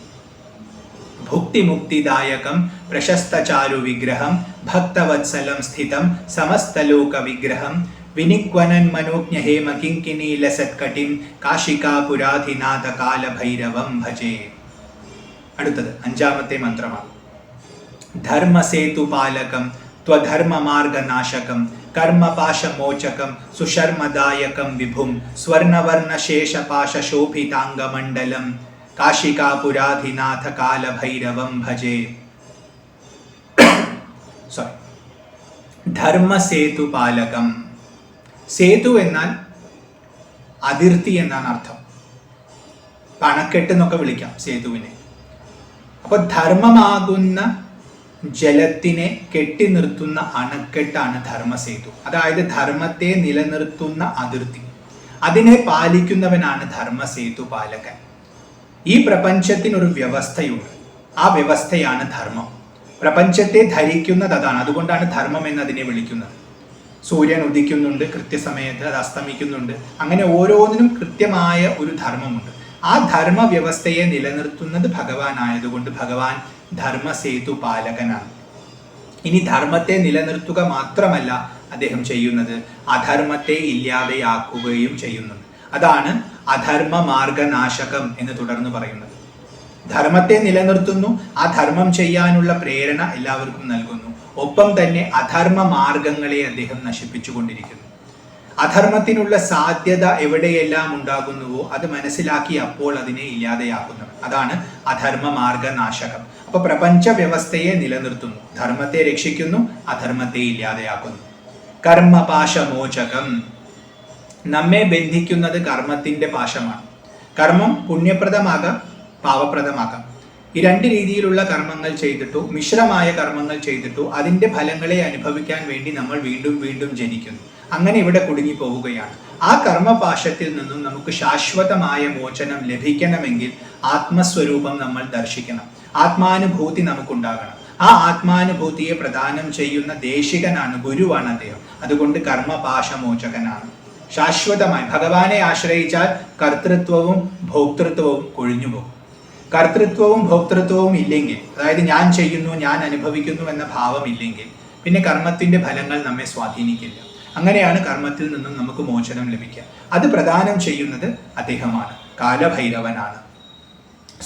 ഭുക്തിമുക്തിദായകം പ്രശസ്തചാരു വിഗ്രഹം ഭക്തവത്സലം സ്ഥിതം സമസ്തലോക വിഗ്രഹം വിനിക്വനൻ മനോജ്ഞ ഹേമ കിങ്കിനി ലസത്കട്ടിം കാശികാപുരാധിനാഥ കാലഭൈരവം ഭജേ. അടുത്തത് 5ാമത്തെ മന്ത്രമാണ്. ധർമ്മസേതുപാലകം ത്വധർമ്മമാർഗനാശകം കർമ്മപാശമോചകം സുശർമദായകം വിഭും സ്വർണവർണശേഷപാശോഭിതാംഗമണ്ഡലം കാശികാപുരാധിനാഥ കാലഭൈരവം ഭജേ. ധർമ്മസേതുപാലകം. സേതു എന്നാൽ അതിർത്തി എന്നാണ് അർത്ഥം. അണക്കെട്ട് എന്നൊക്കെ വിളിക്കാം സേതുവിനെ. അപ്പൊ ധർമ്മമാകുന്ന ജലത്തിനെ കെട്ടി നിർത്തുന്ന അണക്കെട്ടാണ് ധർമ്മസേതു. അതായത് ധർമ്മത്തെ നിലനിർത്തുന്ന അതിർത്തി, അതിനെ പാലിക്കുന്നവനാണ് ധർമ്മസേതു പാലകൻ. ഈ പ്രപഞ്ചത്തിനൊരു വ്യവസ്ഥയുണ്ട്. ആ വ്യവസ്ഥയാണ് ധർമ്മം. പ്രപഞ്ചത്തെ ധരിക്കുന്നത് അതാണ്. അതുകൊണ്ടാണ് ധർമ്മം എന്നതിനെ വിളിക്കുന്നത്. സൂര്യൻ ഉദിക്കുന്നുണ്ട്, കൃത്യസമയത്ത് അത് അസ്തമിക്കുന്നുണ്ട്. അങ്ങനെ ഓരോന്നിനും കൃത്യമായ ഒരു ധർമ്മമുണ്ട്. ആ ധർമ്മ വ്യവസ്ഥയെ നിലനിർത്തുന്നത് ഭഗവാനായതുകൊണ്ട് ഭഗവാൻ ധർമ്മസേതു പാലകനാണ്. ഇനി ധർമ്മത്തെ നിലനിർത്തുക മാത്രമല്ല അദ്ദേഹം ചെയ്യുന്നത്, അധർമ്മത്തെ ഇല്ലാതെയാക്കുകയും ചെയ്യുന്നുണ്ട്. അതാണ് അധർമ്മ മാർഗനാശകം എന്ന് തുടർന്ന് പറയുന്നത്. ധർമ്മത്തെ നിലനിർത്തുന്നു, ആ ധർമ്മം ചെയ്യാനുള്ള പ്രേരണ എല്ലാവർക്കും നൽകുന്നു. ഒപ്പം തന്നെ അധർമ്മ മാർഗങ്ങളെ അദ്ദേഹം നശിപ്പിച്ചുകൊണ്ടിരിക്കുന്നു. അധർമ്മത്തിനുള്ള സാധ്യത എവിടെയെല്ലാം ഉണ്ടാകുന്നുവോ അത് മനസ്സിലാക്കി അപ്പോൾ അതിനെ ഇല്ലാതെയാക്കുന്നു. അതാണ് അധർമ്മ മാർഗനാശകം. അപ്പൊ പ്രപഞ്ച വ്യവസ്ഥയെ നിലനിർത്തുന്നു, ധർമ്മത്തെ രക്ഷിക്കുന്നു, അധർമ്മത്തെ ഇല്ലാതെയാക്കുന്നു. കർമ്മപാശമോചകം. നമ്മെ ബന്ധിക്കുന്നത് കർമ്മത്തിന്റെ പാശമാണ്. കർമ്മം പുണ്യപ്രദമാകാം, പാവപ്രദമാകാം. ഈ 2 രീതിയിലുള്ള കർമ്മങ്ങൾ ചെയ്തിട്ടോ മിശ്രമായ കർമ്മങ്ങൾ ചെയ്തിട്ടോ അതിന്റെ ഫലങ്ങളെ അനുഭവിക്കാൻ വേണ്ടി നമ്മൾ വീണ്ടും വീണ്ടും ജനിക്കുന്നു. അങ്ങനെ ഇവിടെ കുടുങ്ങി പോവുകയാണ്. ആ കർമ്മപാശത്തിൽ നിന്നും നമുക്ക് ശാശ്വതമായ മോചനം ലഭിക്കണമെങ്കിൽ ആത്മസ്വരൂപം നമ്മൾ ദർശിക്കണം. ആത്മാനുഭൂതി നമുക്കുണ്ടാകണം. ആ ആത്മാനുഭൂതിയെ പ്രദാനം ചെയ്യുന്ന ദേശികനാണ്, ഗുരുവാണ് അദ്ദേഹം. അതുകൊണ്ട് കർമ്മപാശമോചകനാണ്. ശാശ്വതമായി ഭഗവാനെ ആശ്രയിച്ചാൽ കർത്തൃത്വവും ഭോക്തൃത്വവും കൊഴിഞ്ഞുപോകും. കർത്തൃത്വവും ഭോക്തൃത്വവും ഇല്ലെങ്കിൽ, അതായത് ഞാൻ ചെയ്യുന്നു, ഞാൻ അനുഭവിക്കുന്നു എന്ന ഭാവം ഇല്ലെങ്കിൽ പിന്നെ കർമ്മത്തിന്റെ ഫലങ്ങൾ നമ്മെ സ്വാധീനിക്കില്ല. അങ്ങനെയാണ് കർമ്മത്തിൽ നിന്നും നമുക്ക് മോചനം ലഭിക്കുക. അത് പ്രദാനം ചെയ്യുന്നത് അദ്ദേഹമാണ്, കാലഭൈരവനാണ്.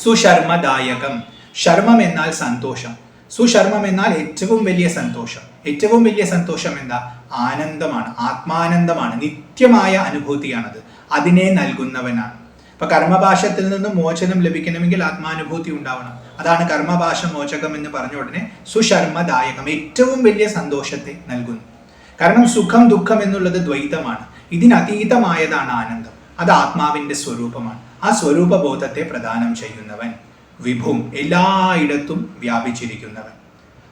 സുശർമ്മദായകം. ശർമ്മം എന്നാൽ സന്തോഷം. സുശർമ്മം എന്നാൽ ഏറ്റവും വലിയ സന്തോഷം. ഏറ്റവും വലിയ സന്തോഷം എന്താ? ആനന്ദമാണ്, ആത്മാനന്ദമാണ്, നിത്യമായ അനുഭൂതിയാണത്. അതിനെ നൽകുന്നവനാണ്. അപ്പൊ കർമ്മപാശത്തിൽ നിന്നും മോചനം ലഭിക്കണമെങ്കിൽ ആത്മാനുഭൂതി ഉണ്ടാവണം. അതാണ് കർമ്മപാശ മോചകം എന്ന് പറഞ്ഞ ഉടനെ സുശർമ്മദായകം, ഏറ്റവും വലിയ സന്തോഷത്തെ നൽകുന്നു. കാരണം സുഖം ദുഃഖം എന്നുള്ളത് ദ്വൈതമാണ്. ഇതിനതീതമായതാണ് ആനന്ദം. അത് ആത്മാവിന്റെ സ്വരൂപമാണ്. ആ സ്വരൂപബോധത്തെ പ്രദാനം ചെയ്യുന്നവൻ. വിഭും, എല്ലായിടത്തും വ്യാപിച്ചിരിക്കുന്നവൻ.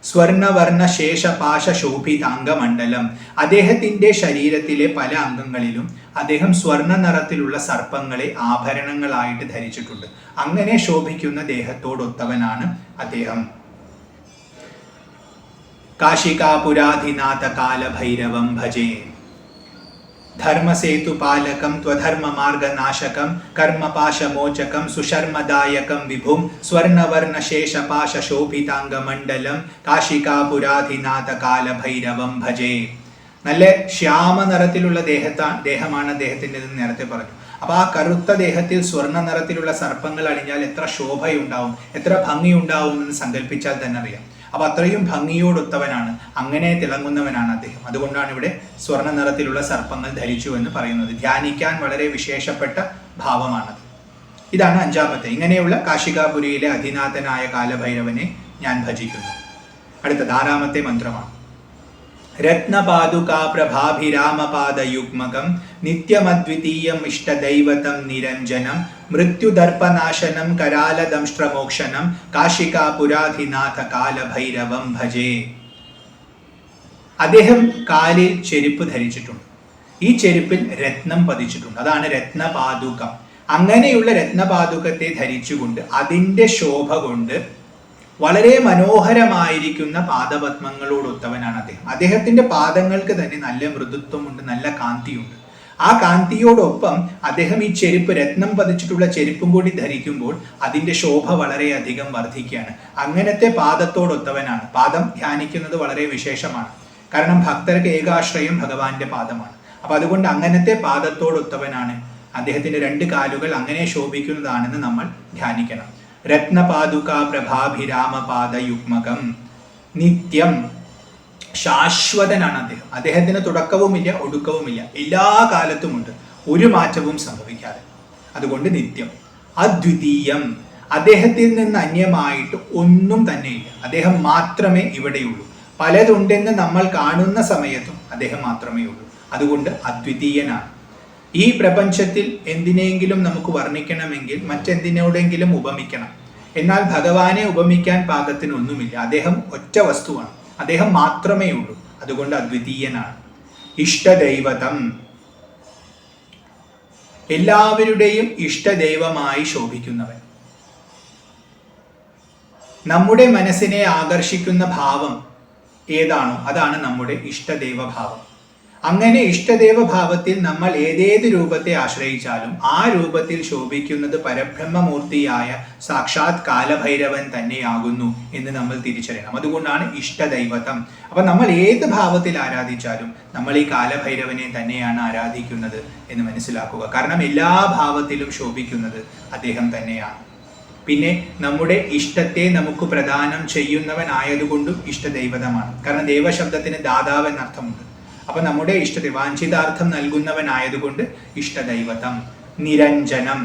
സ്വർണവർണ്ണ ശേഷപാശ ശോഭിതാംഗമണ്ഡലം. അദ്ദേഹത്തിന്റെ ശരീരത്തിലെ പല അംഗങ്ങളിലും അദ്ദേഹം സ്വർണ്ണ നിറത്തിലുള്ള സർപ്പങ്ങളെ ആഭരണങ്ങളായിട്ട് ധരിച്ചിട്ടുണ്ട്. അങ്ങനെ ശോഭിക്കുന്ന ദേഹത്തോടൊത്തവനാണ് അദ്ദേഹം. കാശികാപുരാധിനാഥ കാലഭൈരവം ഭജേ. ധർമ്മസേതുപാലകം ത്വധർമ്മമാർഗനാശകം കർമ്മപാശമോചകം സുശർമ്മദായകം വിഭും സ്വർണവർണശേഷപാശോഭിതാംഗമണ്ഡലം കാശികാപുരാധിനാഥ കാലഭൈരവം ഭജേ. നല്ല ശ്യാമ നിറത്തിലുള്ള ദേഹമാണ് അദ്ദേഹത്തിൻ്റെ നേരത്തെ പറഞ്ഞു. അപ്പൊ ആ കറുത്ത ദേഹത്തിൽ സ്വർണ്ണ നിറത്തിലുള്ള സർപ്പങ്ങൾ അണിഞ്ഞാൽ എത്ര ശോഭയുണ്ടാവും, എത്ര ഭംഗിയുണ്ടാവും എന്ന് സങ്കല്പിച്ചാൽ തന്നെ അറിയാം. അപ്പൊ അത്രയും ഭംഗിയോടൊത്തവനാണ്, അങ്ങനെ തിളങ്ങുന്നവനാണ് അദ്ദേഹം. അതുകൊണ്ടാണ് ഇവിടെ സ്വർണ്ണ നിറത്തിലുള്ള സർപ്പങ്ങൾ ധരിച്ചു എന്ന് പറയുന്നത്. ധ്യാനിക്കാൻ വളരെ വിശേഷപ്പെട്ട ഭാവമാണത്. ഇതാണ് 5ാമത്തെ. ഇങ്ങനെയുള്ള കാശികാപുരിയിലെ അധിനാഥനായ കാലഭൈരവനെ ഞാൻ ഭജിക്കുന്നു. അടുത്തത് 6ാമത്തെ മന്ത്രമാണ്. രത്നപാദുകാ പ്രഭാഭിരാമപാദയുഗ്മകം നിത്യമദ്വിതീയം ഇഷ്ടദൈവതം നിരഞ്ജനം മൃത്യുദർപ്പനാശനം കരാലദംഷ്ട്രമോക്ഷണം കാശികാപുരാധിനാഥ കാലഭൈരവം ഭജേ. അദ്ദേഹം കാലിൽ ചെരുപ്പ് ധരിച്ചിട്ടുണ്ട്. ഈ ചെരുപ്പിൽ രത്നം പതിച്ചിട്ടുണ്ട്. അതാണ് രത്നപാദുകം. അങ്ങനെയുള്ള രത്നപാദുകത്തെ ധരിച്ചുകൊണ്ട് അതിൻ്റെ ശോഭ കൊണ്ട് വളരെ മനോഹരമായിരിക്കുന്ന പാദപത്മങ്ങളോടൊത്തവനാണ് അദ്ദേഹം. അദ്ദേഹത്തിന്റെ പാദങ്ങൾക്ക് തന്നെ നല്ല മൃദുത്വമുണ്ട്, നല്ല കാന്തിയുണ്ട്. ആ കാന്തിയോടൊപ്പം അദ്ദേഹം ഈ ചെരുപ്പ്, രത്നം പതിച്ചിട്ടുള്ള ചെരുപ്പും കൂടി ധരിക്കുമ്പോൾ അതിന്റെ ശോഭ വളരെയധികം വർദ്ധിക്കുകയാണ്. അങ്ങനത്തെ പാദത്തോടൊത്തവനാണ്. പാദം ധ്യാനിക്കുന്നത് വളരെ വിശേഷമാണ്. കാരണം ഭക്തർക്ക് ഏകാശ്രയം ഭഗവാന്റെ പാദമാണ്. അപ്പൊ അതുകൊണ്ട് അങ്ങനത്തെ പാദത്തോടൊത്തവനാണ്. അദ്ദേഹത്തിന്റെ 2 കാലുകൾ അങ്ങനെ ശോഭിക്കുന്നതാണെന്ന് നമ്മൾ ധ്യാനിക്കണം. രത്നപാദുക പ്രഭാഭിരാമപാദയുഗ്മകം നിത്യം, ശാശ്വതനാണ് അദ്ദേഹം. അദ്ദേഹത്തിന് തുടക്കവുമില്ല ഒടുക്കവുമില്ല, എല്ലാ കാലത്തുമുണ്ട്, ഒരു മാറ്റവും സംഭവിക്കാതെ. അതുകൊണ്ട് നിത്യം. അദ്വിതീയം, അദ്ദേഹത്തിൽ നിന്ന് അന്യമായിട്ട് ഒന്നും തന്നെയില്ല. അദ്ദേഹം മാത്രമേ ഇവിടെയുള്ളൂ. പലതുണ്ടെന്ന് നമ്മൾ കാണുന്ന സമയത്തും അദ്ദേഹം മാത്രമേ ഉള്ളൂ. അതുകൊണ്ട് അദ്വിതീയനാണ്. ഈ പ്രപഞ്ചത്തിൽ എന്തിനെങ്കിലും നമുക്ക് വർണ്ണിക്കണമെങ്കിൽ മറ്റെന്തിനോടെങ്കിലും ഉപമിക്കണം. എന്നാൽ ഭഗവാനെ ഉപമിക്കാൻ പാകത്തിനൊന്നുമില്ല. അദ്ദേഹം ഒറ്റ വസ്തുവാണ്, അദ്ദേഹം മാത്രമേ ഉള്ളൂ. അതുകൊണ്ട് അദ്വിതീയനാണ്. ഇഷ്ടദൈവതം, എല്ലാവരുടെയും ഇഷ്ടദൈവമായി ശോഭിക്കുന്നവൻ. നമ്മുടെ മനസ്സിനെ ആകർഷിക്കുന്ന ഭാവം ഏതാണോ അതാണ് നമ്മുടെ ഇഷ്ടദൈവഭാവം. അങ്ങനെ ഇഷ്ടദേവഭാവത്തിൽ നമ്മൾ ഏതേത് രൂപത്തെ ആശ്രയിച്ചാലും ആ രൂപത്തിൽ ശോഭിക്കുന്നത് പരബ്രഹ്മമൂർത്തിയായ സാക്ഷാത് കാലഭൈരവൻ തന്നെയാകുന്നു എന്ന് നമ്മൾ തിരിച്ചറിയണം. അതുകൊണ്ടാണ് ഇഷ്ടദൈവതം. അപ്പൊ നമ്മൾ ഏത് ഭാവത്തിൽ ആരാധിച്ചാലും നമ്മൾ ഈ കാലഭൈരവനെ തന്നെയാണ് ആരാധിക്കുന്നത് എന്ന് മനസ്സിലാക്കുക. കാരണം എല്ലാ ഭാവത്തിലും ശോഭിക്കുന്നത് അദ്ദേഹം തന്നെയാണ്. പിന്നെ നമ്മുടെ ഇഷ്ടത്തെ നമുക്ക് പ്രദാനം ചെയ്യുന്നവനായതുകൊണ്ടും ഇഷ്ടദൈവതമാണ്. കാരണം ദേവശബ്ദത്തിന് ദാതാവ് എന്നർത്ഥമുണ്ട്. അപ്പൊ നമ്മുടെ വാഞ്ചിതാർത്ഥം നൽകുന്നവനായതുകൊണ്ട് ഇഷ്ടദൈവതം. നിരഞ്ജനം,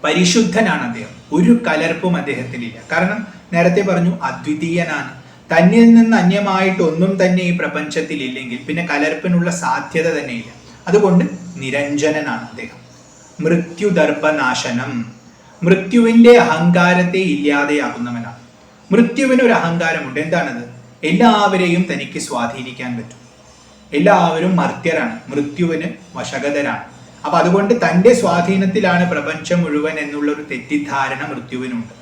പരിശുദ്ധനാണ് അദ്ദേഹം. ഒരു കലർപ്പും അദ്ദേഹത്തിലില്ല. കാരണം നേരത്തെ പറഞ്ഞു അദ്വിതീയനാണ്. തന്നിൽ നിന്ന് അന്യമായിട്ട് ഒന്നും തന്നെ ഈ പ്രപഞ്ചത്തിൽ ഇല്ലെങ്കിൽ പിന്നെ കലർപ്പിനുള്ള സാധ്യത തന്നെയില്ല. അതുകൊണ്ട് നിരഞ്ജനനാണ് അദ്ദേഹം. മൃത്യുദർപ്പനാശനം, മൃത്യുവിന്റെ അഹങ്കാരത്തെ ഇല്ലാതെയാക്കുന്നവനാണ്. മൃത്യുവിന് ഒരു അഹങ്കാരമുണ്ട്. എന്താണത്? എല്ലാവരെയും തനിക്ക് സ്വാധീനിക്കാൻ പറ്റും. എല്ലാവരും മർത്യരാണ്, മൃത്യുവിന് വശഗതരാണ്. അപ്പൊ അതുകൊണ്ട് തൻ്റെ സ്വാധീനത്തിലാണ് പ്രപഞ്ചം മുഴുവൻ എന്നുള്ള ഒരു തെറ്റിദ്ധാരണ മൃത്യുവിനുണ്ട്.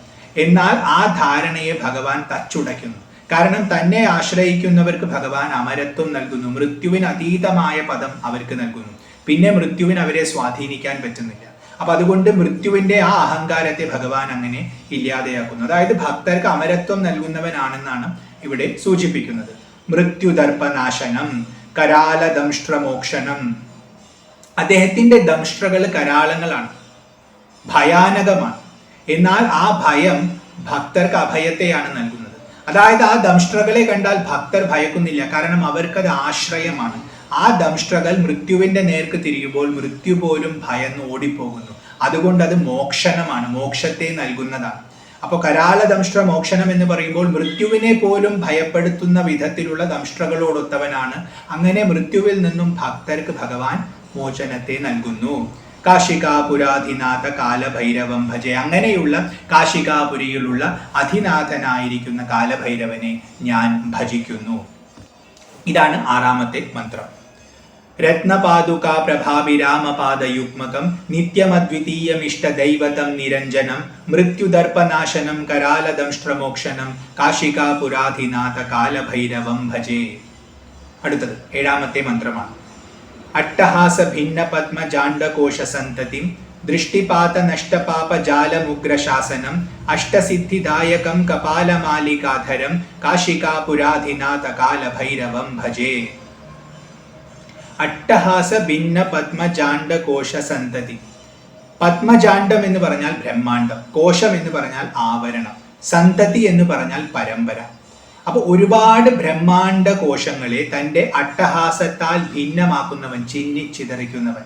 എന്നാൽ ആ ധാരണയെ ഭഗവാൻ തച്ചുടയ്ക്കുന്നു. കാരണം തന്നെ ആശ്രയിക്കുന്നവർക്ക് ഭഗവാൻ അമരത്വം നൽകുന്നു. മൃത്യുവിന് അതീതമായ പദം അവർക്ക് നൽകുന്നു. പിന്നെ മൃത്യുവിന് അവരെ സ്വാധീനിക്കാൻ പറ്റുന്നില്ല. അപ്പൊ അതുകൊണ്ട് മൃത്യുവിന്റെ ആ അഹങ്കാരത്തെ ഭഗവാൻ അങ്ങനെ ഇല്ലാതെയാക്കുന്നു. അതായത് ഭക്തർക്ക് അമരത്വം നൽകുന്നവനാണെന്നാണ് ഇവിടെ സൂചിപ്പിക്കുന്നത്. മൃത്യുദർപ്പനാശനം, കരാല ദംഷ്ട്രമോക്ഷണം. അദ്ദേഹത്തിന്റെ ദംഷ്ട്രകൾ കരാളങ്ങളാണ്, ഭയാനകമാണ്. എന്നാൽ ആ ഭയം ഭക്തർക്ക് അഭയത്തെയാണ് നൽകുന്നത്. അതായത് ആ ദംഷ്ട്രകളെ കണ്ടാൽ ഭക്തർ ഭയക്കുന്നില്ല. കാരണം അവർക്കത് ആശ്രയമാണ്. ആ ദംഷ്ട്രകൾ മൃത്യുവിന്റെ നേർക്ക് തിരിയുമ്പോൾ മൃത്യു പോലും ഭയന്ന് ഓടിപ്പോകുന്നു. അതുകൊണ്ട് അത് മോക്ഷണമാണ്, മോക്ഷത്തെ നൽകുന്നതാണ്. അപ്പോൾ കരാല ദംഷ്ട്ര മോക്ഷണം എന്ന് പറയുമ്പോൾ മൃത്യുവിനെ പോലും ഭയപ്പെടുത്തുന്ന വിധത്തിലുള്ള ദംഷ്ട്രകളോടൊത്തവനാണ്. അങ്ങനെ മൃത്യുവിൽ നിന്നും ഭക്തർക്ക് ഭഗവാൻ മോചനത്തെ നൽകുന്നു. കാശികാപുരാധിനാഥ കാലഭൈരവം ഭജെ. അങ്ങനെയുള്ള കാശികാപുരിയിലുള്ള അധിനാഥനായിരിക്കുന്ന കാലഭൈരവനെ ഞാൻ ഭജിക്കുന്നു. ഇതാണ് 6ാമത്തെ മന്ത്രം. രത്നപാദുകാ പ്രഭാഭിരാമപാദയുഗ്മകം നിത്യമദ്വിതീയമിഷ്ടദൈവതം നിരഞ്ജനം മൃത്യുദർപ്പനാശനം കരാലദംഷ്ട്രമോക്ഷണം കാശികാപുരാധിനാഥ കാലഭൈരവം ഭജേ. അടുത്തത് 7ാമത്തെ മന്ത്രമാണ്. അട്ടഹാസ ഭിന്ന പത്മജാണ്ഡകോശ സന്തതിം ദൃഷ്ടിപാത നഷ്ടപാപ ജാലമുഗ്രശാസനം അഷ്ടസിദ്ധിദായകം കപാലമാലികാധരം കാശികാപുരാധിനാഥ കാലഭൈരവം ഭജേ. അട്ടഹാസ ഭിന്ന പത്മജാണ്ഡകോശ സന്തതി. പത്മജാണ്ഡം എന്ന് പറഞ്ഞാൽ ബ്രഹ്മാണ്ഡം, കോശം എന്ന് പറഞ്ഞാൽ ആവരണം, സന്തതി എന്ന് പറഞ്ഞാൽ പരമ്പര. അപ്പൊ ഒരുപാട് ബ്രഹ്മാണ്ഡ കോശങ്ങളെ തൻ്റെ അട്ടഹാസത്താൽ ഭിന്നമാക്കുന്നവൻ, ചിന്നിച്ചിതറിക്കുന്നവൻ.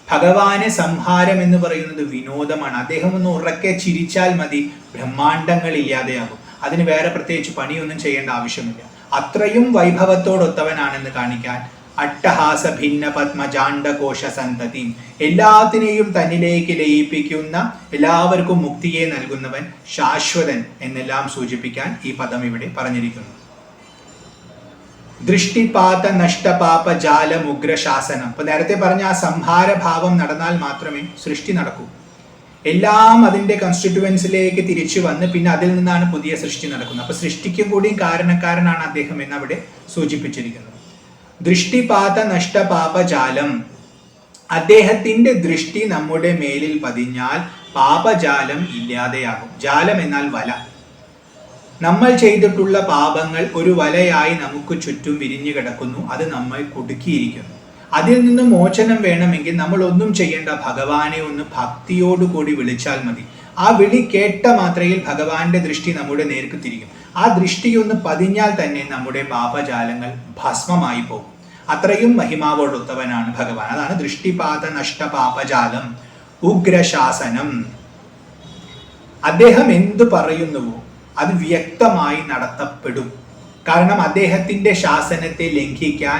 ഭഗവാനെ സംഹാരം എന്ന് പറയുന്നത് വിനോദമാണ്. അദ്ദേഹം ഒന്ന് ഉറക്കെ ചിരിച്ചാൽ മതി, ബ്രഹ്മാണ്ഡങ്ങൾ ഇല്ലാതെയാകും. അതിന് വേറെ പ്രത്യേകിച്ച് പണിയൊന്നും ചെയ്യേണ്ട ആവശ്യമില്ല. അത്രയും വൈഭവത്തോടൊത്തവനാണെന്ന് കാണിക്കാൻ അട്ടഹാസ ഭിന്ന പത്മജാണ്ഡകോശ സന്തതി, എല്ലാത്തിനെയും തന്നിലേക്ക് ലയിപ്പിക്കുന്ന, എല്ലാവർക്കും മുക്തിയെ നൽകുന്നവൻ, ശാശ്വതൻ എന്നെല്ലാം സൂചിപ്പിക്കാൻ ഈ പദം ഇവിടെ പറഞ്ഞിരിക്കുന്നു. ദൃഷ്ടിപാത നഷ്ടപാപ ജാലം ഉഗ്രശാസനം. ഇപ്പൊ നേരത്തെ പറഞ്ഞ ആ സംഹാരഭാവം നടന്നാൽ മാത്രമേ സൃഷ്ടി നടക്കൂ. എല്ലാം അതിന്റെ കൺസ്റ്റിറ്റ്യുവൻസിലേക്ക് തിരിച്ചു വന്ന് പിന്നെ അതിൽ നിന്നാണ് പുതിയ സൃഷ്ടി നടക്കുന്നത്. അപ്പൊ സൃഷ്ടിക്കും കൂടിയും കാരണക്കാരനാണ് അദ്ദേഹം എന്ന് അവിടെ സൂചിപ്പിച്ചിരിക്കുന്നത്. ദൃഷ്ടിപാത നഷ്ടപാപ ജാലം, അദ്ദേഹത്തിന്റെ ദൃഷ്ടി നമ്മുടെ മേലിൽ പതിഞ്ഞാൽ പാപജാലം ഇല്ലാതെയാകും. ജാലം എന്നാൽ വല. നമ്മൾ ചെയ്തിട്ടുള്ള പാപങ്ങൾ ഒരു വലയായി നമുക്ക് ചുറ്റും വിരിഞ്ഞു കിടക്കുന്നു. അത് നമ്മൾ കുടുക്കിയിരിക്കുന്നു. അതിൽ നിന്ന് മോചനം വേണമെങ്കിൽ നമ്മൾ ഒന്നും ചെയ്യേണ്ട, ഭഗവാനെ ഒന്ന് ഭക്തിയോടുകൂടി വിളിച്ചാൽ മതി. ആ വിളി കേട്ട മാത്രയിൽ ഭഗവാന്റെ ദൃഷ്ടി നമ്മുടെ നേർക്ക് തിരിക്കും. ആ ദൃഷ്ടി ഒന്ന് പതിഞ്ഞാൽ തന്നെ നമ്മുടെ പാപജാലങ്ങൾ ഭസ്മമായി പോകും. അത്രയും മഹിമാവോടൊത്തവനാണ് ഭഗവാൻ. അതാണ് ദൃഷ്ടിപാത നഷ്ട പാപജാലം ഉഗ്രശാസനം. അദ്ദേഹം എന്തു പറയുന്നുവോ അത് വ്യക്തമായി നടത്തപ്പെടും. കാരണം അദ്ദേഹത്തിന്റെ ശാസനത്തെ ലംഘിക്കാൻ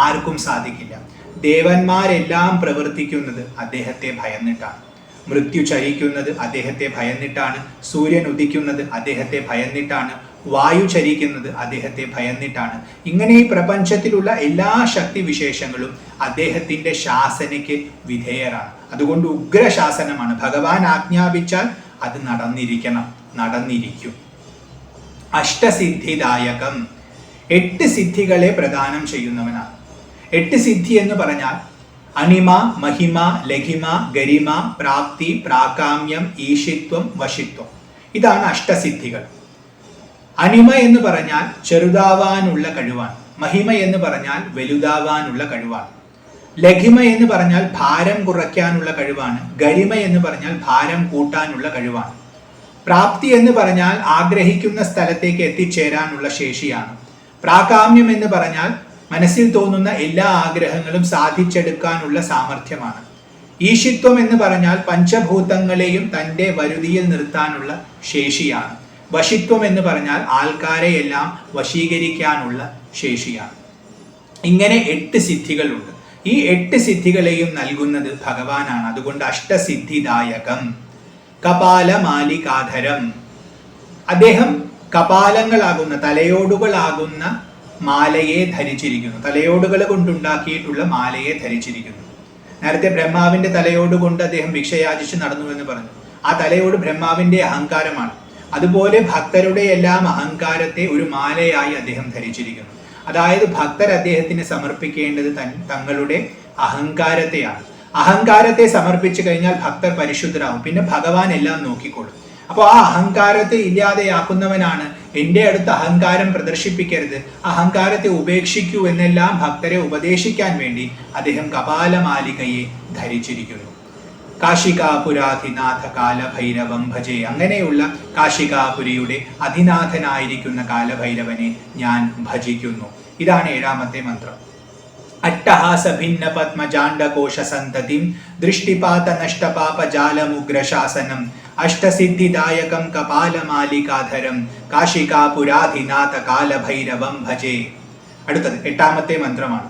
ആർക്കും സാധിക്കില്ല. ദേവന്മാരെല്ലാം പ്രവർത്തിക്കുന്നത് അദ്ദേഹത്തെ ഭയന്നിട്ടാണ്. മൃത്യു ചരിക്കുന്നത് അദ്ദേഹത്തെ ഭയന്നിട്ടാണ്. സൂര്യൻ ഉദിക്കുന്നത് അദ്ദേഹത്തെ ഭയന്നിട്ടാണ്. വായു ചരിക്കുന്നത് അദ്ദേഹത്തെ ഭയന്നിട്ടാണ്. ഇങ്ങനെ ഈ പ്രപഞ്ചത്തിലുള്ള എല്ലാ ശക്തിവിശേഷങ്ങളും അദ്ദേഹത്തിന്റെ ശാസനയ്ക്ക് വിധേയരാണ്. അതുകൊണ്ട് ഉഗ്രശാസനമാണ്. ഭഗവാൻ ആജ്ഞാപിച്ചാൽ അത് നടന്നിരിക്കണം, നടന്നിരിക്കും. അഷ്ടസിദ്ധിദായകം, 8 സിദ്ധികളെ പ്രദാനം ചെയ്യുന്നവനാണ്. 8 സിദ്ധി എന്ന് പറഞ്ഞാൽ അണിമ, മഹിമ, ലഘിമ, ഗരിമ, പ്രാപ്തി, പ്രാകാമ്യം, ഈശിത്വം, വശിത്വം. ഇതാണ് അഷ്ടസിദ്ധികൾ. അണിമ എന്ന് പറഞ്ഞാൽ ചെറുതാവാനുള്ള കഴിവാണ്. മഹിമ എന്ന് പറഞ്ഞാൽ വലുതാവാനുള്ള കഴിവാണ്. ലഘിമ എന്ന് പറഞ്ഞാൽ ഭാരം കുറയ്ക്കാനുള്ള കഴിവാണ്. ഗരിമ എന്ന് പറഞ്ഞാൽ ഭാരം കൂട്ടാനുള്ള കഴിവാണ്. പ്രാപ്തി എന്ന് പറഞ്ഞാൽ ആഗ്രഹിക്കുന്ന സ്ഥലത്തേക്ക് എത്തിച്ചേരാനുള്ള ശേഷിയാണ്. പ്രാകാമ്യം എന്ന് പറഞ്ഞാൽ മനസ്സിൽ തോന്നുന്ന എല്ലാ ആഗ്രഹങ്ങളും സാധിച്ചെടുക്കാനുള്ള സാമർഥ്യമാണ്. ഈശിത്വം എന്ന് പറഞ്ഞാൽ പഞ്ചഭൂതങ്ങളെയും തൻ്റെ വരുതിയിൽ നിർത്താനുള്ള ശേഷിയാണ്. വശിത്വം എന്ന് പറഞ്ഞാൽ ആൾക്കാരെയെല്ലാം വശീകരിക്കാനുള്ള ശേഷിയാണ്. ഇങ്ങനെ 8 സിദ്ധികളുണ്ട്. ഈ 8 സിദ്ധികളെയും നൽകുന്നത് ഭഗവാനാണ്. അതുകൊണ്ട് അഷ്ടസിദ്ധിദായകം. കപാലമാലികാധരം, അദ്ദേഹം കപാലങ്ങളാകുന്ന, തലയോടുകളാകുന്ന മാലയെ ധരിച്ചിരിക്കുന്നു. തലയോടുകൾ കൊണ്ടുണ്ടാക്കിയിട്ടുള്ള മാലയെ ധരിച്ചിരിക്കുന്നു. നേരത്തെ ബ്രഹ്മാവിന്റെ തലയോട് കൊണ്ട് അദ്ദേഹം ഭിക്ഷയാചിച്ച് നടന്നു എന്ന് പറഞ്ഞു. ആ തലയോട് ബ്രഹ്മാവിന്റെ അഹങ്കാരമാണ്. അതുപോലെ ഭക്തരുടെ എല്ലാം അഹങ്കാരത്തെ ഒരു മാലയായി അദ്ദേഹം ധരിച്ചിരിക്കുന്നു. അതായത് ഭക്തർ അദ്ദേഹത്തിന് സമർപ്പിക്കേണ്ടത് തങ്ങളുടെ അഹങ്കാരത്തെയാണ്. അഹങ്കാരത്തെ സമർപ്പിച്ചു കഴിഞ്ഞാൽ ഭക്തർ പരിശുദ്ധരാകും. പിന്നെ ഭഗവാൻ എല്ലാം നോക്കിക്കോളും. അപ്പോൾ ആ അഹങ്കാരത്തെ ഇല്ലാതെയാക്കുന്നവനാണ്. എൻ്റെ അടുത്ത് അഹങ്കാരം പ്രദർശിപ്പിക്കരുത്, അഹങ്കാരത്തെ ഉപേക്ഷിക്കൂ എന്നെല്ലാം ഭക്തരെ ഉപദേശിക്കാൻ വേണ്ടി അദ്ദേഹം കപാലമാലികയെ ധരിച്ചിരിക്കുന്നു. കാശികാപുരാധിനാഥ കാലഭൈരവം ഭജേ. അങ്ങനെയുള്ള കാശികാപുരിയുടെ അധിനാഥനായിരിക്കുന്ന കാലഭൈരവനെ ഞാൻ ഭജിക്കുന്നു. ഇതാണ് 7ാമത്തെ മന്ത്രം. അട്ടഹാസ ഭിന്ന പത്മജാണ്ഡകോശ സന്തതിം ദൃഷ്ടിപാത നഷ്ടപാപ ജാലമുഗ്രശാസനം അഷ്ടസിദ്ധിദായകം കപാലമാലികാധരം കാശികാപുരാധിനാഥ കാലഭൈരവം ഭജേ. അടുത്തത് 8ാമത്തെ മന്ത്രമാണ്.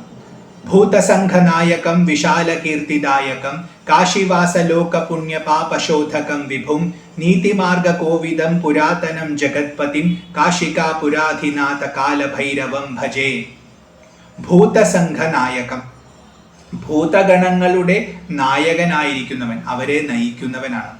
ഭൂതസംഘനായകം വിശാലകീർത്തിദായകം കാശിവാസലോക പുണ്യപാപശോധകം വിഭും നീതിമാർഗകോവിദം പുരാതനം ജഗത്പതിം കാശികാപുരാധിനാഥ കാലഭൈരവം ഭജേ. ഭൂതസംഘനായകം, ഭൂതഗണങ്ങളുടെ നായകനായിരിക്കുന്നവൻ, അവരെ നയിക്കുന്നവനാണ്.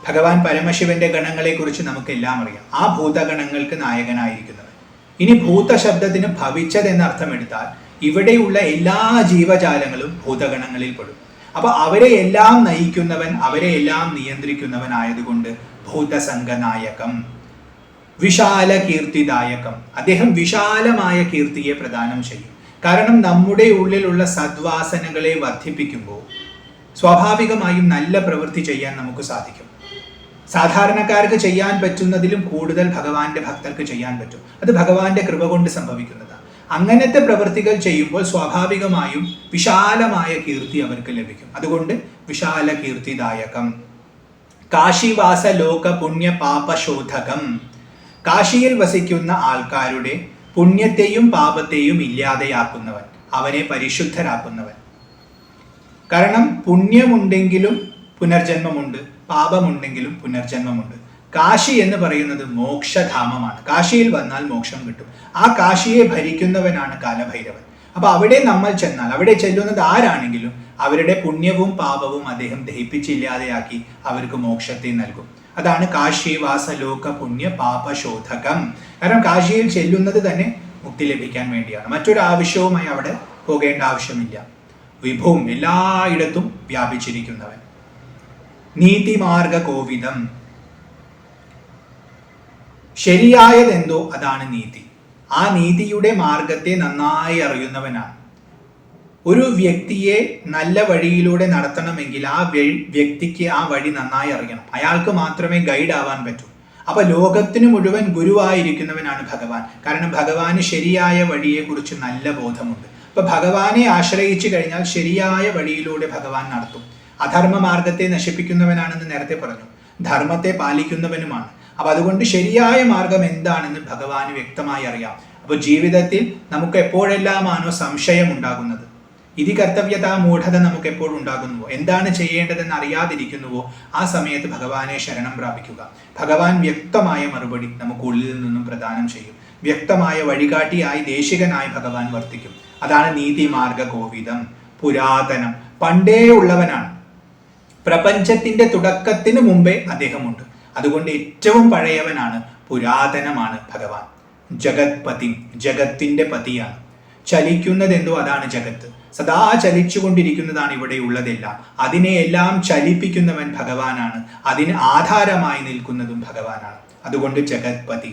ഭഗവാൻ പരമശിവന്റെ ഗണങ്ങളെ കുറിച്ച് നമുക്കെല്ലാം അറിയാം. ആ ഭൂതഗണങ്ങൾക്ക് നായകനായിരിക്കുന്നവൻ. ഇനി ഭൂതശബ്ദത്തിന് ഭവിച്ചത് എന്നർത്ഥം എടുത്താൽ ഇവിടെയുള്ള എല്ലാ ജീവജാലങ്ങളും ഭൂതഗണങ്ങളിൽ പെടും. അപ്പൊ അവരെ എല്ലാം നയിക്കുന്നവൻ, അവരെ എല്ലാം നിയന്ത്രിക്കുന്നവൻ ആയതുകൊണ്ട് ഭൂതസംഘനായകം. വിശാല കീർത്തിദായകം, അദ്ദേഹം വിശാലമായ കീർത്തിയെ പ്രദാനം ചെയ്യും. കാരണം നമ്മുടെ ഉള്ളിലുള്ള സദ്വാസനകളെ വർദ്ധിപ്പിക്കുമ്പോൾ സ്വാഭാവികമായും നല്ല പ്രവൃത്തി ചെയ്യാൻ നമുക്ക് സാധിക്കും. സാധാരണക്കാർക്ക് ചെയ്യാൻ പറ്റുന്നതിലും കൂടുതൽ ഭഗവാന്റെ ഭക്തർക്ക് ചെയ്യാൻ പറ്റും. അത് ഭഗവാന്റെ കൃപ കൊണ്ട് സംഭവിക്കുന്നതാണ്. അങ്ങനത്തെ പ്രവൃത്തികൾ ചെയ്യുമ്പോൾ സ്വാഭാവികമായും വിശാലമായ കീർത്തി അവർക്ക് ലഭിക്കും. അതുകൊണ്ട് വിശാല കീർത്തിദായകം. കാശിവാസ ലോക പുണ്യ പാപശോധകം, കാശിയിൽ വസിക്കുന്ന ആൾക്കാരുടെ പുണ്യത്തെയും പാപത്തെയും ഇല്ലാതെയാക്കുന്നവൻ, അവനെ പരിശുദ്ധരാക്കുന്നവൻ. കാരണം പുണ്യമുണ്ടെങ്കിലും പുനർജന്മമുണ്ട്, പാപമുണ്ടെങ്കിലും പുനർജന്മമുണ്ട്. കാശി എന്ന് പറയുന്നത് മോക്ഷധാമമാണ്. കാശിയിൽ വന്നാൽ മോക്ഷം കിട്ടും. ആ കാശിയെ ഭരിക്കുന്നവനാണ് കാലഭൈരവൻ. അപ്പൊ അവിടെ നമ്മൾ ചെന്നാൽ, അവിടെ ചെല്ലുന്നത് ആരാണെങ്കിലും അവരുടെ പുണ്യവും പാപവും അദ്ദേഹം ദഹിപ്പിച്ചില്ലാതെയാക്കി അവർക്ക് മോക്ഷത്തെ നൽകും. അതാണ് കാശി വാസലോക പുണ്യ പാപശോധകം. കാരണം കാശിയിൽ ചെല്ലുന്നത് തന്നെ മുക്തി ലഭിക്കാൻ വേണ്ടിയാണ്. മറ്റൊരു ആവശ്യവുമായി അവിടെ പോകേണ്ട ആവശ്യമില്ല. വിഭുവും എല്ലായിടത്തും വ്യാപിച്ചിരിക്കുന്നവൻ. നീതിമാർഗ കോവിദം, ശരിയായതെന്തോ അതാണ് നീതി. ആ നീതിയുടെ മാർഗത്തെ നന്നായി അറിയുന്നവനാണ്. ഒരു വ്യക്തിയെ നല്ല വഴിയിലൂടെ നടത്തണമെങ്കിൽ ആ വ്യക്തിക്ക് ആ വഴി നന്നായി അറിയണം. അയാൾക്ക് മാത്രമേ ഗൈഡ് ആവാൻ പറ്റൂ. അപ്പൊ ലോകത്തിന് മുഴുവൻ ഗുരുവായിരിക്കുന്നവനാണ് ഭഗവാൻ. കാരണം ഭഗവാന് ശരിയായ വഴിയെ കുറിച്ച് നല്ല ബോധമുണ്ട്. അപ്പൊ ഭഗവാനെ ആശ്രയിച്ചു കഴിഞ്ഞാൽ ശരിയായ വഴിയിലൂടെ ഭഗവാൻ നടത്തും. അധർമ്മ മാർഗത്തെ നശിപ്പിക്കുന്നവനാണെന്ന് നേരത്തെ പറഞ്ഞു, ധർമ്മത്തെ പാലിക്കുന്നവനുമാണ്. അപ്പൊ അതുകൊണ്ട് ശരിയായ മാർഗം എന്താണെന്ന് ഭഗവാന് വ്യക്തമായി അറിയാം. അപ്പൊ ജീവിതത്തിൽ നമുക്ക് എപ്പോഴെല്ലാമാണോ സംശയം ഉണ്ടാകുന്നത്, ഇതി കർത്തവ്യത മൂഢത നമുക്ക് എപ്പോഴും ഉണ്ടാകുന്നുവോ, എന്താണ് ചെയ്യേണ്ടതെന്ന് അറിയാതിരിക്കുന്നുവോ, ആ സമയത്ത് ഭഗവാനെ ശരണം പ്രാപിക്കുക. ഭഗവാൻ വ്യക്തമായ മറുപടി നമുക്ക് ഉള്ളിൽ നിന്നും പ്രദാനം ചെയ്യും. വ്യക്തമായ വഴികാട്ടിയായി ദേശികനായി ഭഗവാൻ വർത്തിക്കും. അതാണ് നീതിമാർഗ കോവിദം. പുരാതനം, പണ്ടേ ഉള്ളവനാണ്. പ്രപഞ്ചത്തിന്റെ തുടക്കത്തിന് മുമ്പേ അദ്ദേഹമുണ്ട്. അതുകൊണ്ട് ഏറ്റവും പഴയവനാണ്, പുരാതനമാണ് ഭഗവാൻ. ജഗത്പതി, ജഗത്തിന്റെ പതിയാണ്. ചലിക്കുന്നതെന്തോ അതാണ് ജഗത്ത്. സദാ ചലിച്ചുകൊണ്ടിരിക്കുന്നതാണ് ഇവിടെയുള്ളതെല്ലാം. അതിനെയെല്ലാം ചലിപ്പിക്കുന്നവൻ ഭഗവാനാണ്. അതിന് ആധാരമായി നിൽക്കുന്നതും ഭഗവാനാണ്. അതുകൊണ്ട് ജഗത്പതി.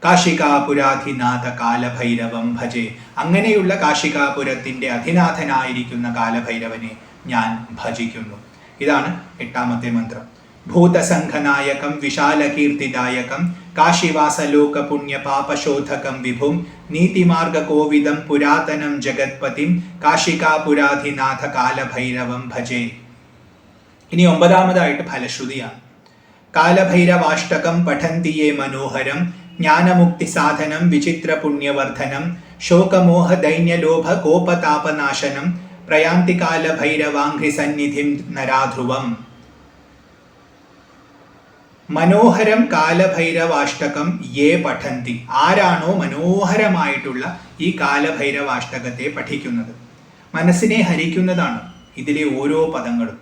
കാശികാപുരാധിനാഥ കാലഭൈരവം ഭജേ. അങ്ങനെയുള്ള കാശികാപുരത്തിന്റെ അധിനാഥനായിരിക്കുന്ന കാലഭൈരവനെ ഞാൻ ഭജിക്കുന്നു. ഇതാണ് 8ാമത്തെ മന്ത്രം. ഭൂതസംഘനായകം വിശാലകീർത്തിദായകം കാശിവാസലോക പുണ്യ പാപശോധകം വിഭും നീതിമാർഗ കോവിദം പുരാതനം ജഗത്പതിം കാശികാപുരാധിനാഥ കാലഭൈരവം ഭജേ. ഇനി 9ാമതായിട്ട് ഫലശ്രുതിയാണ്. കാലഭൈരവാഷ്ടകം പഠന്തിയേ മനോഹരം ജ്ഞാനമുക്തി സാധനം വിചിത്ര പുണ്യവർദ്ധനം ശോകമോഹ ദൈന്യലോഭ കോപതാപനാശനം പ്രയാന്തി കാലഭൈരവാംഘ്രി സന്നിധിം നരാധ്രുവം. മനോഹരം കാലഭൈരവാഷ്ടകം യേ പഠന്തി. ആരാണോ മനോഹരമായിട്ടുള്ള ഈ കാലഭൈരവാഷ്ടകത്തെ പഠിക്കുന്നത്, മനസ്സിനെ ഹരിക്കുന്നതാണ് ഇതിലെ ഓരോ പദങ്ങളും.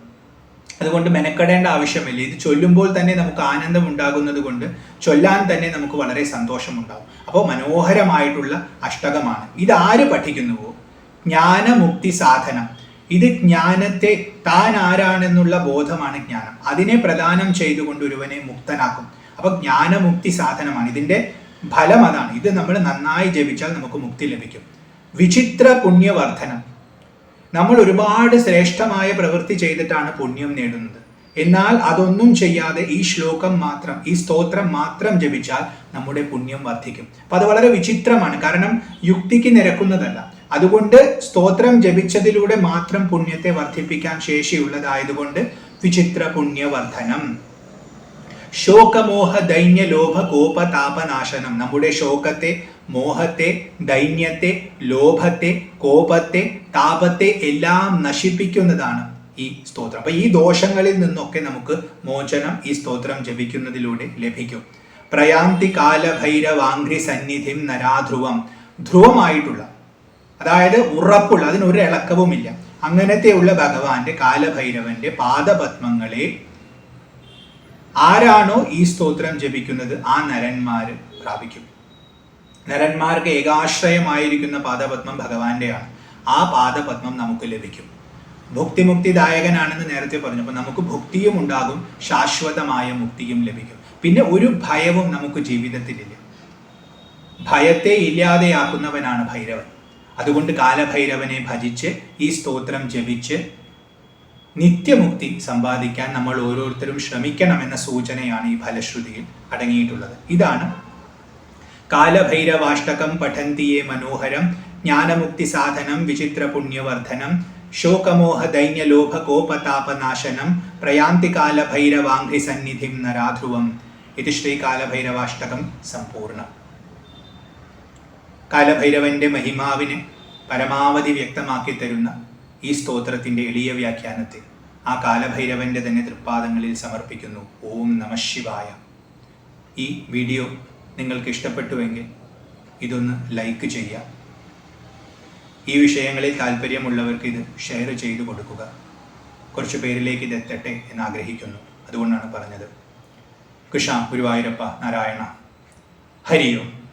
അതുകൊണ്ട് മെനക്കെടേണ്ട ആവശ്യമില്ല. ഇത് ചൊല്ലുമ്പോൾ തന്നെ നമുക്ക് ആനന്ദം ഉണ്ടാകുന്നത് കൊണ്ട് ചൊല്ലാൻ തന്നെ നമുക്ക് വളരെ സന്തോഷമുണ്ടാകും. അപ്പോൾ മനോഹരമായിട്ടുള്ള അഷ്ടകമാണ്. ഇതാര് പഠിക്കുന്നുവോ, ജ്ഞാനമുക്തി സാധനം. ഇത് ജ്ഞാനത്തെ, താൻ ആരാണെന്നുള്ള ബോധമാണ് ജ്ഞാനം. അതിനെ പ്രദാനം ചെയ്തുകൊണ്ട് ഒരുവനെ മുക്തനാക്കും. അപ്പൊ ജ്ഞാനമുക്തി സാധനമാണ്. ഇതിന്റെ ഫലം അതാണ്. ഇത് നമ്മൾ നന്നായി ജപിച്ചാൽ നമുക്ക് മുക്തി ലഭിക്കും. വിചിത്ര പുണ്യവർദ്ധനം. നമ്മൾ ഒരുപാട് ശ്രേഷ്ഠമായ പ്രവൃത്തി ചെയ്തിട്ടാണ് പുണ്യം നേടുന്നത്. എന്നാൽ അതൊന്നും ചെയ്യാതെ ഈ ശ്ലോകം മാത്രം, ഈ സ്തോത്രം മാത്രം ജപിച്ചാൽ നമ്മുടെ പുണ്യം വർദ്ധിക്കും. അപ്പൊ അത് വളരെ വിചിത്രമാണ്. കാരണം യുക്തിക്ക് നിരക്കുന്നതല്ല. അതുകൊണ്ട് സ്തോത്രം ജപിച്ചതിലൂടെ മാത്രം പുണ്യത്തെ വർദ്ധിപ്പിക്കാൻ ശേഷിയുള്ളതായതുകൊണ്ട് വിചിത്ര പുണ്യവർദ്ധനം. ശോകമോഹ ദൈന്യ ലോഭ കോപ താപനാശനം. നമ്മുടെ ശോകത്തെ, മോഹത്തെ, ദൈന്യത്തെ, ലോഭത്തെ, കോപത്തെ, താപത്തെ എല്ലാം നശിപ്പിക്കുന്നതാണ് ഈ സ്തോത്രം. അപ്പൊ ഈ ദോഷങ്ങളിൽ നിന്നൊക്കെ നമുക്ക് മോചനം ഈ സ്തോത്രം ജപിക്കുന്നതിലൂടെ ലഭിക്കും. പ്രയാന്തി കാലഭൈരവാംഘ്രി സന്നിധിം നരാധ്രുവം. ധ്രുവമായിട്ടുള്ള, അതായത് ഉറപ്പുള്ള, അതിനൊരു ഇളക്കവുമില്ല, അങ്ങനത്തെയുള്ള ഭഗവാന്റെ കാലഭൈരവന്റെ പാദപത്മങ്ങളെ ആരാണോ ഈ സ്തോത്രം ജപിക്കുന്നത് ആ നരന്മാര് പ്രാപിക്കും. നരന്മാർക്ക് ഏകാശ്രയമായിരിക്കുന്ന പാദപത്മം ഭഗവാന്റെയാണ്. ആ പാദപത്മം നമുക്ക് ലഭിക്കും. ഭുക്തിമുക്തിദായകനാണെന്ന് നേരത്തെ പറഞ്ഞപ്പോൾ നമുക്ക് ഭുക്തിയും ഉണ്ടാകും, ശാശ്വതമായ മുക്തിയും ലഭിക്കും. പിന്നെ ഒരു ഭയവും നമുക്ക് ജീവിതത്തിലില്ല. ഭയത്തെ ഇല്ലാതെയാക്കുന്നവനാണ് ഭൈരവൻ. അതുകൊണ്ട് കാലഭൈരവനെ ഭജിച്ച് ഈ സ്തോത്രം ജപിച്ച് നിത്യമുക്തി സമ്പാദിക്കാൻ നമ്മൾ ഓരോരുത്തരും ശ്രമിക്കണമെന്ന സൂചനയാണ് ഈ ഫലശ്രുതിയിൽ അടങ്ങിയിട്ടുള്ളത്. ഇതാണ് കാലഭൈരവാഷ്ടകം പഠന്തിയേ മനോഹരം ജ്ഞാനമുക്തി സാധനം വിചിത്ര പുണ്യവർദ്ധനം ശോകമോഹ ദൈന്യലോഭ കോപതാപനാശനം പ്രയാന്തി കാലഭൈരവാംഘ്രി സന്നിധിം നരാധ്രുവം. ഇത് ശ്രീ കാലഭൈരവാഷ്ടകം സമ്പൂർണ്ണം. കാലഭൈരവന്റെ മഹിമാവിനെ പരമാവധി വ്യക്തമാക്കി തരുന്ന ഈ സ്തോത്രത്തിന്റെ എളിയ വ്യാഖ്യാനത്തെ ആ കാലഭൈരവന്റെ തന്നെ തൃപ്പാദങ്ങളിൽ സമർപ്പിക്കുന്നു. ഓം നമഃ ശിവായ. ഈ വീഡിയോ നിങ്ങൾക്ക് ഇഷ്ടപ്പെട്ടുവെങ്കിൽ ഇതൊന്ന് ലൈക്ക് ചെയ്യുക. ഈ വിഷയങ്ങളിൽ താല്പര്യമുള്ളവർക്ക് ഇത് ഷെയർ ചെയ്തു കൊടുക്കുക. കുറച്ച് പേരിലേക്ക് ഇത് എത്തട്ടെ എന്ന് ആഗ്രഹിക്കുന്നു. അതുകൊണ്ടാണ് പറഞ്ഞത്. കൃഷ്ണ ഗുരുവായൂരപ്പ നാരായണ. ഹരി ഓം.